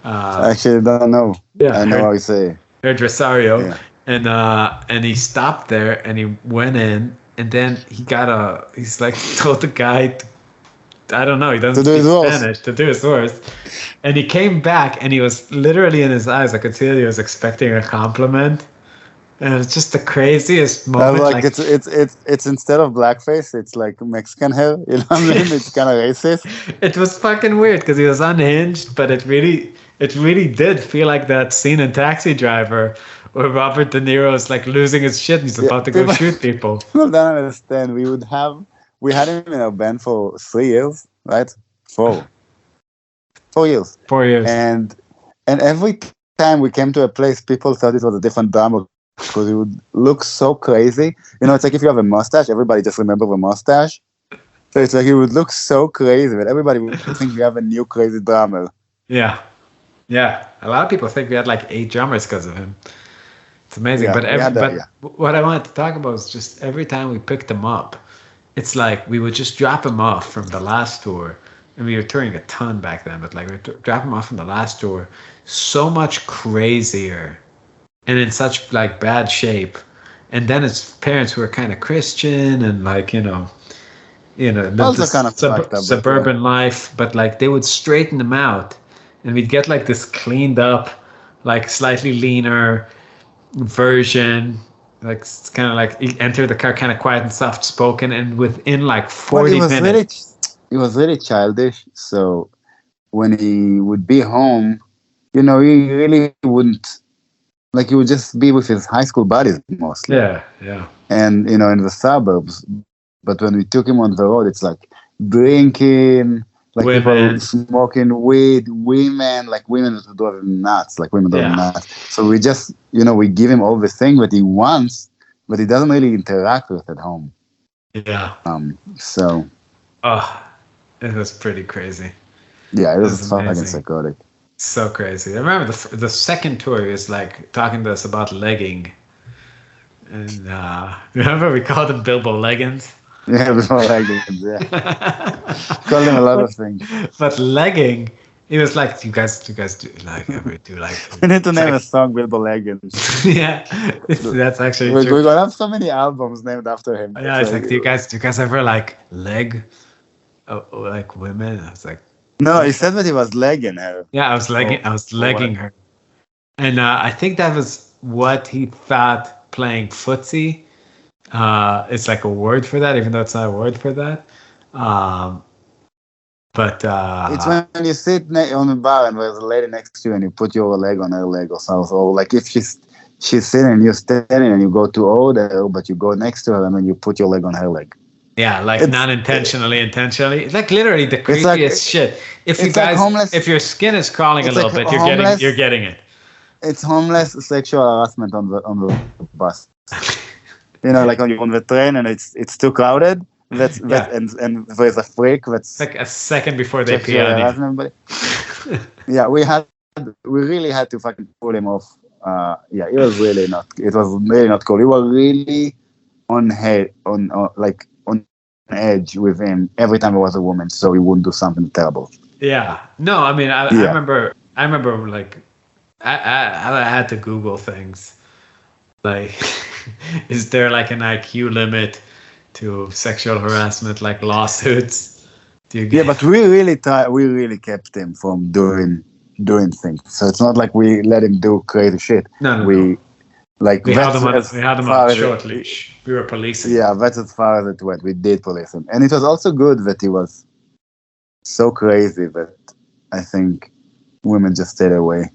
I actually don't know. Yeah, I know how you say hairdressario, and he stopped there and he went in and then he's like told the guy I don't know, he doesn't speak Spanish, to do his worst. And he came back and he was literally in his eyes, I could see that he was expecting a compliment. And it was just the craziest moment. Like it's instead of blackface, it's like Mexican hair. You know what I mean? It's kind of racist. It was fucking weird because he was unhinged, but it really did feel like that scene in Taxi Driver where Robert De Niro is like losing his shit and he's about to go shoot people. People don't understand. We had him in our band for 3 years, right? 4 years. 4 years. And every time we came to a place, people thought it was a different drummer because he would look so crazy. You know, it's like if you have a mustache, everybody just remember the mustache. So it's like he would look so crazy, but everybody would think we have a new crazy drummer. Yeah. Yeah. A lot of people think we had like 8 drummers because of him. It's amazing. Yeah, but what I wanted to talk about is just every time we picked him up, it's like we would just drop him off from the last tour. And we were touring a ton back then, but like we would drop him off from the last tour so much crazier and in such like bad shape. And then his parents who were kind of Christian and like, also kind of suburban life, but like they would straighten him out and we'd get like this cleaned up, like slightly leaner version. Like it's kind of like he entered the car kind of quiet and soft spoken, and within like 40 minutes he was really childish. So when he would be home, he really wouldn't, like, he would just be with his high school buddies mostly. Yeah. And in the suburbs. But when we took him on the road, it's like drinking, like women. People smoking weed, women would drive him nuts, like women drive him nuts. So we just, we give him all the things that he wants, but he doesn't really interact with at home. Yeah. So. It was pretty crazy. Yeah, it was fucking psychotic. So crazy. I remember the second tour, he was like talking to us about legging. And remember we called him Bilbo Leggins? Yeah, Bilbo Leggins, yeah. Called him a lot of things. But legging, he was like, do you guys do ever do like... We need to name a song Bilbo Leggins. Yeah, that's actually true. We're going to have so many albums named after him. Yeah, it's like, do you guys ever like leg? Like women? I was like... No, he said that he was legging her. Yeah, I was legging her. And I think that was what he thought playing footsie. It's like a word for that, even though it's not a word for that. But it's when you sit on the bar and there's a lady next to you and you put your leg on her leg or something. Or like if she's sitting and you're standing and you go to hold her, but you go next to her and then you put your leg on her leg. Yeah, like non-intentionally, intentionally. It's like literally the creepiest shit. If you guys, like if your skin is crawling a little bit, you're getting it. It's homeless sexual harassment on the bus. Like on the train and it's too crowded. And there's a freak that's like a second before they pee on you. Yeah, we really had to fucking pull him off. It was really not cool. We were really on edge with him every time there was a woman, so he wouldn't do something terrible. Yeah, no, I mean, I remember like I had to Google things like, is there like an IQ limit to sexual harassment, like lawsuits? But we really kept him from doing things. So it's not like we let him do crazy shit. No. We had him on short leash. We were policing. Yeah, that's as far as it went. We did police him. And it was also good that he was so crazy that I think women just stayed away.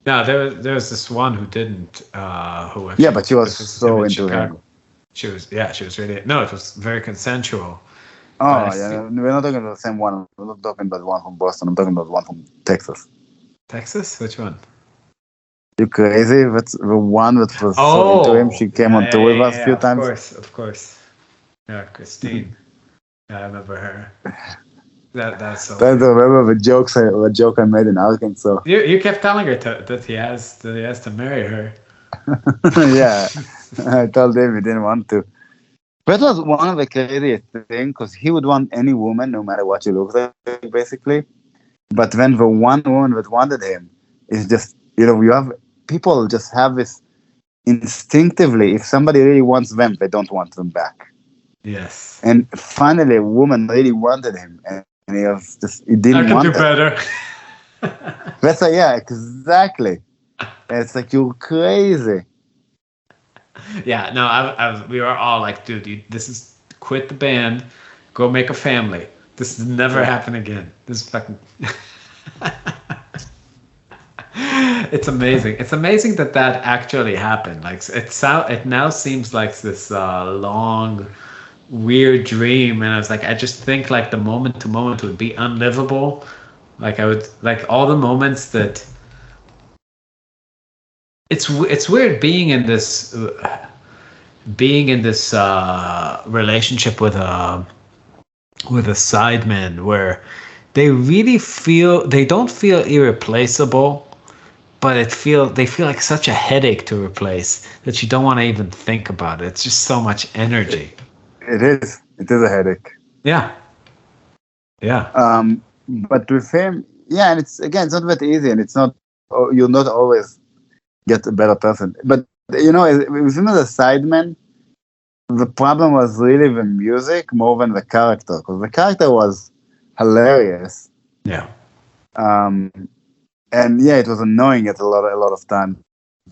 No, there was this one who didn't. But she was so into him. She was really. No, it was very consensual. Oh, yeah. We're not talking about the same one. We're not talking about one from Boston. I'm talking about one from Texas. Texas? Which one? You crazy? That's the one that was so into him. She came on tour with us a few times. Of course. Yeah, Christine. Yeah, I remember her. That's so. I don't remember the joke I made in Arkansas. You kept telling her that he has to marry her. Yeah, I told him he didn't want to. That was one of the craziest things because he would want any woman, no matter what she looks like, basically. But then the one woman that wanted him is just, you have people just have this instinctively, if somebody really wants them, they don't want them back. Yes. And finally, a woman really wanted him, and he didn't want it. I could do better. That's like, yeah, exactly. And it's like, you're crazy. Yeah, no, we were all like, dude, this is quit the band, go make a family. This will never happen again. This is fucking. It's amazing. It's amazing that actually happened. Like it now seems like this long, weird dream, and I was like, I just think like the moment to moment would be unlivable. Like I would like all the moments that. It's weird being in this relationship with a sideman where they don't feel irreplaceable, but they feel like such a headache to replace that you don't want to even think about it. It's just so much energy. It is a headache. Yeah. But with him, yeah, and it's not that easy, and it's not, you'll not always get a better person. But with him as a sideman, the problem was really the music more than the character, because the character was hilarious. Yeah. And yeah, it was annoying at a lot of times,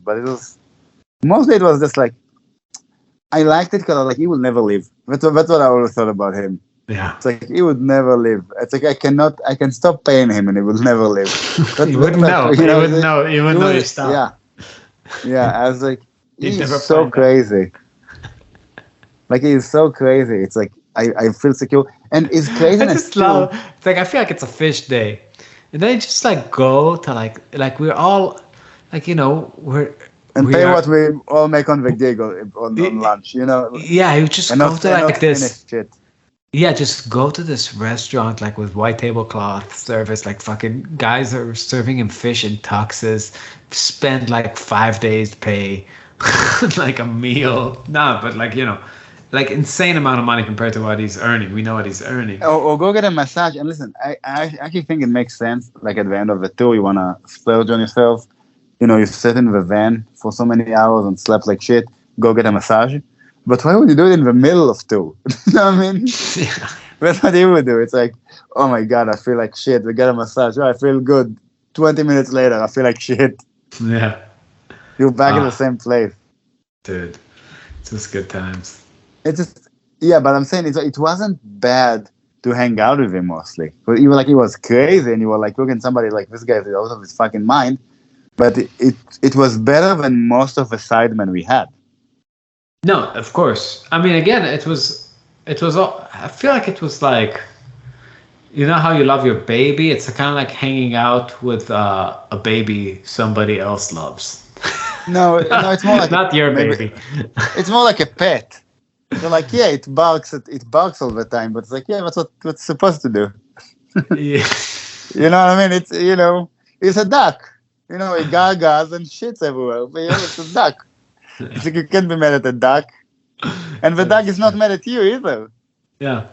but it was just like, I liked it because I was like, he will never leave. That's what I always thought about him. Yeah. It's like, he would never leave. It's like, I can stop paying him and he will never leave. You wouldn't know. You wouldn't know you stopped. Yeah. Yeah, I was like, he's so crazy. Like, he's so crazy. It's like, I feel secure. And his craziness. I just love, it's like, I feel like it's a fish day. And then just like go to like we're all like, pay what we all make on the gig on lunch, Yeah, you just go to like this. Shit. Yeah, just go to this restaurant like with white tablecloth service, like fucking guys are serving him fish in tuxes, spend like 5 days pay like a meal. Nah, but like, like insane amount of money compared to what he's earning. We know what he's earning. Or go get a massage. And listen, I actually think it makes sense. Like at the end of the tour, you want to splurge on yourself. You sit in the van for so many hours and slept like shit. Go get a massage. But why would you do it in the middle of tour? You know what I mean? Yeah. That's what you would do. It's like, oh my God, I feel like shit. We got a massage. Oh, I feel good. 20 minutes later, I feel like shit. Yeah. You're back in the same place. Dude, it's just good times. It's just, yeah, but I'm saying it wasn't bad to hang out with him mostly. But he was crazy, and you were like looking at somebody like, this guy's out of his fucking mind. But it was better than most of the sidemen we had. No, of course. I mean, again, it was all, I feel like it was like, you know how you love your baby? It's kind of like hanging out with a baby somebody else loves. No, it's more like not your baby. It's more like a pet. You're like, yeah, it barks all the time, but it's like, yeah, that's what it's supposed to do. Yeah. You know what I mean? It's it's a duck. It gargles and shits everywhere. But it's a duck. It's like you can't be mad at a duck, and the duck is not mad at you either. Yeah.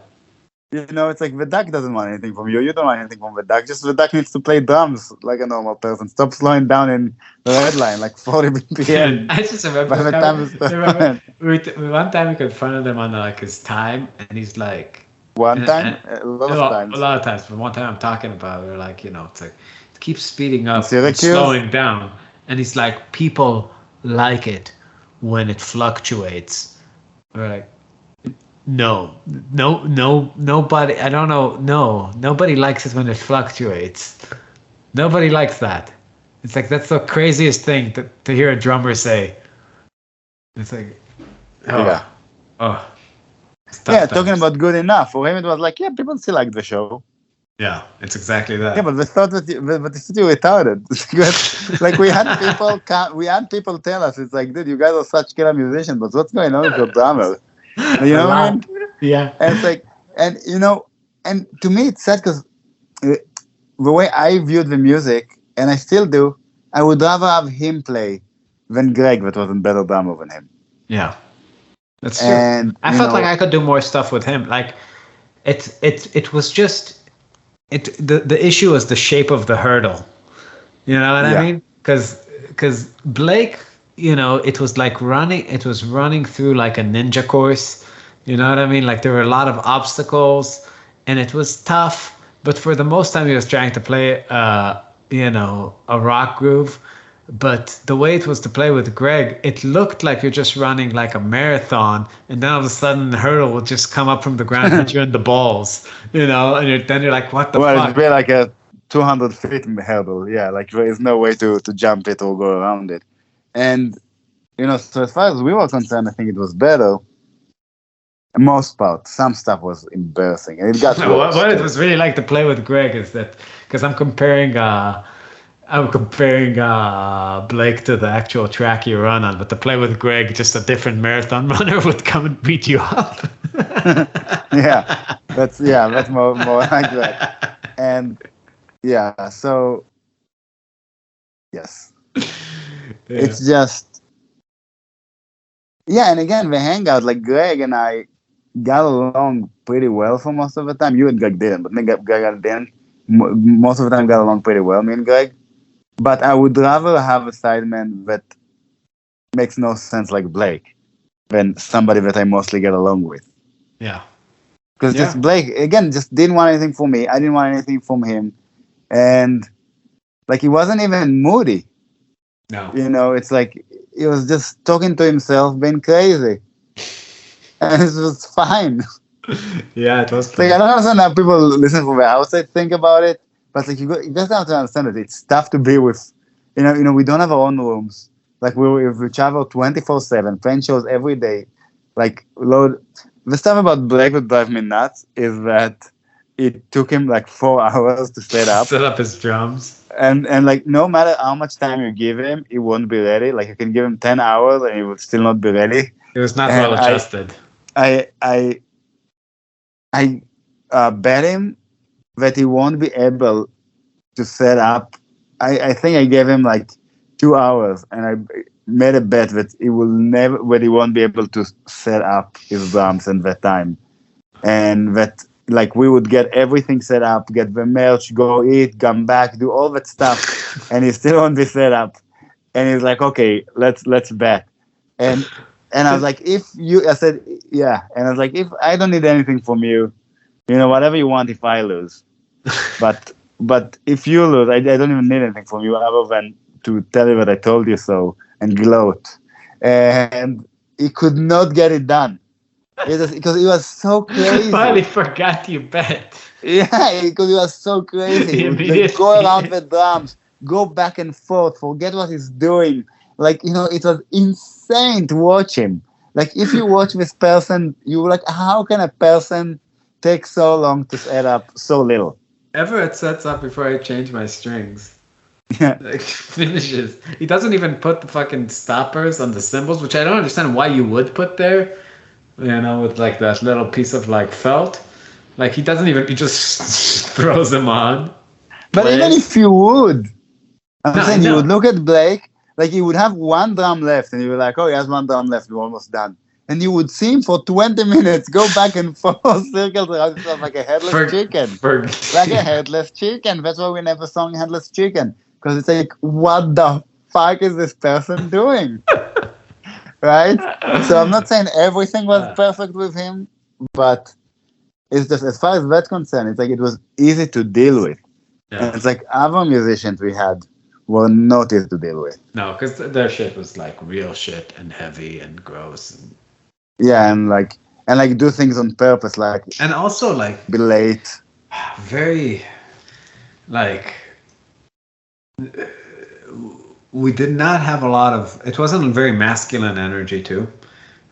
It's like the duck doesn't want anything from you. You don't want anything from the duck. Just the duck needs to play drums like a normal person. Stop slowing down in the red line like 40 BPM. I just remember one time we confronted him on like his time, and he's like, a lot of times. A lot of times, but one time I'm talking about, we're like, it's like it keeps speeding up, and slowing down, and he's like, people like it when it fluctuates. We're like, no, nobody. I don't know. No, nobody likes it when it fluctuates. Nobody likes that. It's like, that's the craziest thing to hear a drummer say. It's like, talking about good enough. For him, it was like, yeah, people still like the show. Yeah, it's exactly that. Yeah, but they thought that you're retarded. Like we had people tell us, it's like, dude, you guys are such killer musicians, but what's going on with your drummer? You know what I mean? Yeah. And it's like, and to me it's sad because the way I viewed the music, and I still do, I would rather have him play than Greg, that wasn't better drummer than him. Yeah, that's true. And I felt like I could do more stuff with him. Like it was just the issue was the shape of the hurdle. You know what I mean? Because Blake it was like running through like a ninja course. You know what I mean? Like there were a lot of obstacles and it was tough, but for the most time he was trying to play a rock groove. But the way it was to play with Greg, it looked like you're just running like a marathon, and then all of a sudden the hurdle would just come up from the ground, hit you in the balls, and then you're like, what the well, fuck? it'd be like a 200 feet hurdle. Yeah, like there is no way to jump it or go around it. And, so as far as we were concerned, I think it was better. Most part, some stuff was embarrassing, and it got worse. What it was really like to play with Greg is that, because I'm comparing Blake to the actual track you run on, but to play with Greg, just a different marathon runner would come and beat you up. That's more like that. And so yes, it's just and again the hangout, like Greg and I got along pretty well for most of the time. You and Greg didn't, but Greg didn't. Most of the time got along pretty well, me and Greg. But I would rather have a sideman that makes no sense like Blake than somebody that I mostly get along with. Yeah. Because just Blake, again, just didn't want anything from me. I didn't want anything from him. And, like, he wasn't even moody. No. It's like he was just talking to himself, being crazy. And it was fine. Yeah, it was like, I don't understand how people listen from the outside think about it. But like you just have to understand it. It's tough to be with, we don't have our own rooms. Like we travel 24/7, playing shows every day. Like the stuff about Blake that drives me nuts is that it took him like 4 hours to set up his drums. And like no matter how much time you give him, he won't be ready. Like you can give him 10 hours and he will still not be ready. It was not well adjusted. I bet him that he won't be able to set up. I think I gave him like 2 hours, and I made a bet that he won't be able to set up his drums in that time, and that like we would get everything set up, get the merch, go eat, come back, do all that stuff, and he still won't be set up. And he's like, okay, let's bet. And I was like, I said, yeah. And I was like, if I don't need anything from you, whatever you want if I lose. But if you lose, I don't even need anything from you other than to tell you that I told you so and gloat. And he could not get it done. Because he was so crazy. Finally forgot you bet. Yeah, because he was so crazy. He would go around the drums, go back and forth, forget what he's doing. Like, it was insane to watch him. Like, if you watch this person, you're like, how can a person take so long to set up so little? Everett sets up before I change my strings. Yeah. Like, finishes. He doesn't even put the fucking stoppers on the cymbals, which I don't understand why you would put there. With like that little piece of like felt. Like he just throws them on. But even if you would, I'm saying you would look at Blake, like he would have one drum left, and you were like, oh, he has one drum left, we're almost done. And you would see him for 20 minutes go back and forth circles around himself like a headless chicken. Like a headless chicken. That's why we never sung Headless Chicken. Because it's like, what the fuck is this person doing? Right? So I'm not saying everything was perfect with him, but it's just, as far as that's concerned, it's like it was easy to deal with. Yeah. And it's like other musicians we had were not easy to deal with. No, because their shit was like real shit and heavy and gross. And like do things on purpose, like, and also like be late. Very like we did not have a lot of, it wasn't a very masculine energy too.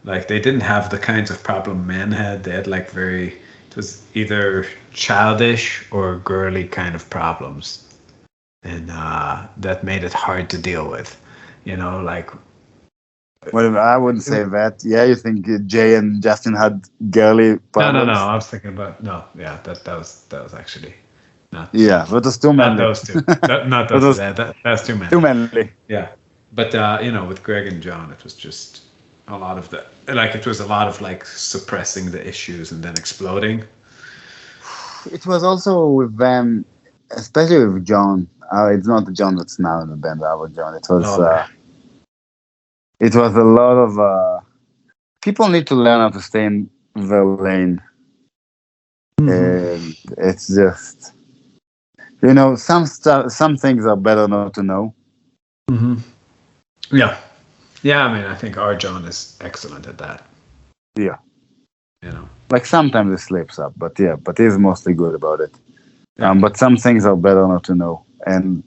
Like they didn't have the kinds of problem men had. They had like it was either childish or girly kind of problems. And that made it hard to deal with. Like. Well, I wouldn't say that. Yeah, you think Jay and Justin had girly problems? No. I was thinking about, that was actually. Yeah, but it's too manly. Not those two. Not those. That's too manly. Too manly. Yeah, but with Greg and John, it was just a lot of it was a lot of like suppressing the issues and then exploding. It was also with them, especially with John. It's not the John that's now in the band. Our John. It was it was a lot of people need to learn how to stay in their lane. And it's just, some things are better not to know. Yeah. Yeah, I mean, I think our John is excellent at that. Yeah. You know. Like sometimes it slips up, but he's mostly good about it. But some things are better not to know. And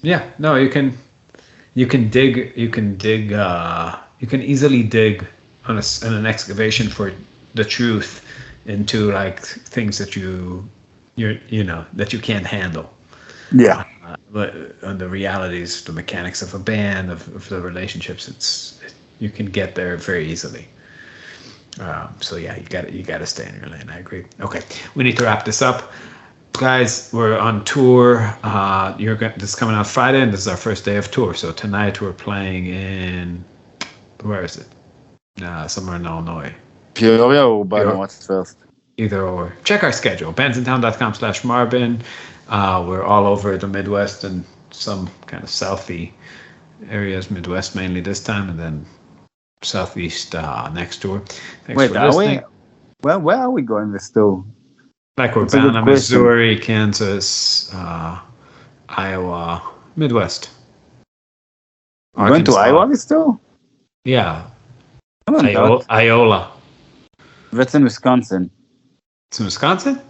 yeah, no, you can easily dig on an excavation for the truth into like things that that you can't handle. Yeah. But on the realities, the mechanics of a band, of the relationships, you can get there very easily. So yeah, you got to stay in your lane. I agree. Okay, we need to wrap this up, guys. We're on tour. This is coming out Friday, and this is our first day of tour. So tonight we're playing in, where is it? Somewhere in Illinois. Peoria or Urbana? What's first? Either or. Check our schedule. bandsintown.com/Marbin. We're all over the Midwest and some kind of Southie areas. Midwest mainly this time, and then Southeast next tour. Thanks for listening. Where are we going this tour? Like Urbana, Missouri, Kansas, Iowa, Midwest. We're going to Iowa this tour? Yeah. Iola. That's in Wisconsin. It's in Wisconsin?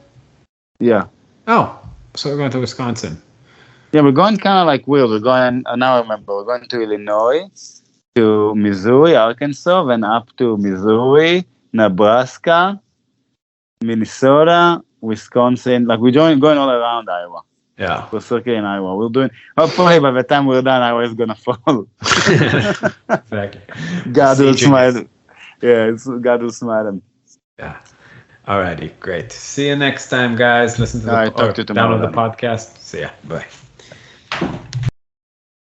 Yeah. Oh, so we're going to Wisconsin. Yeah, we're going kind of like weird. We're going, now I remember, we're going to Illinois, to Missouri, Arkansas, then up to Missouri, Nebraska, Minnesota, Wisconsin. Like we're going all around Iowa. Yeah. We're circling in Iowa. We're doing, hopefully by the time we're done, Iowa is going to fall. Exactly. God will smile. Yeah, God will smile him. Yeah. Alrighty, great. See you next time, guys. Listen to talk to you tomorrow, download the podcast. See ya. Bye.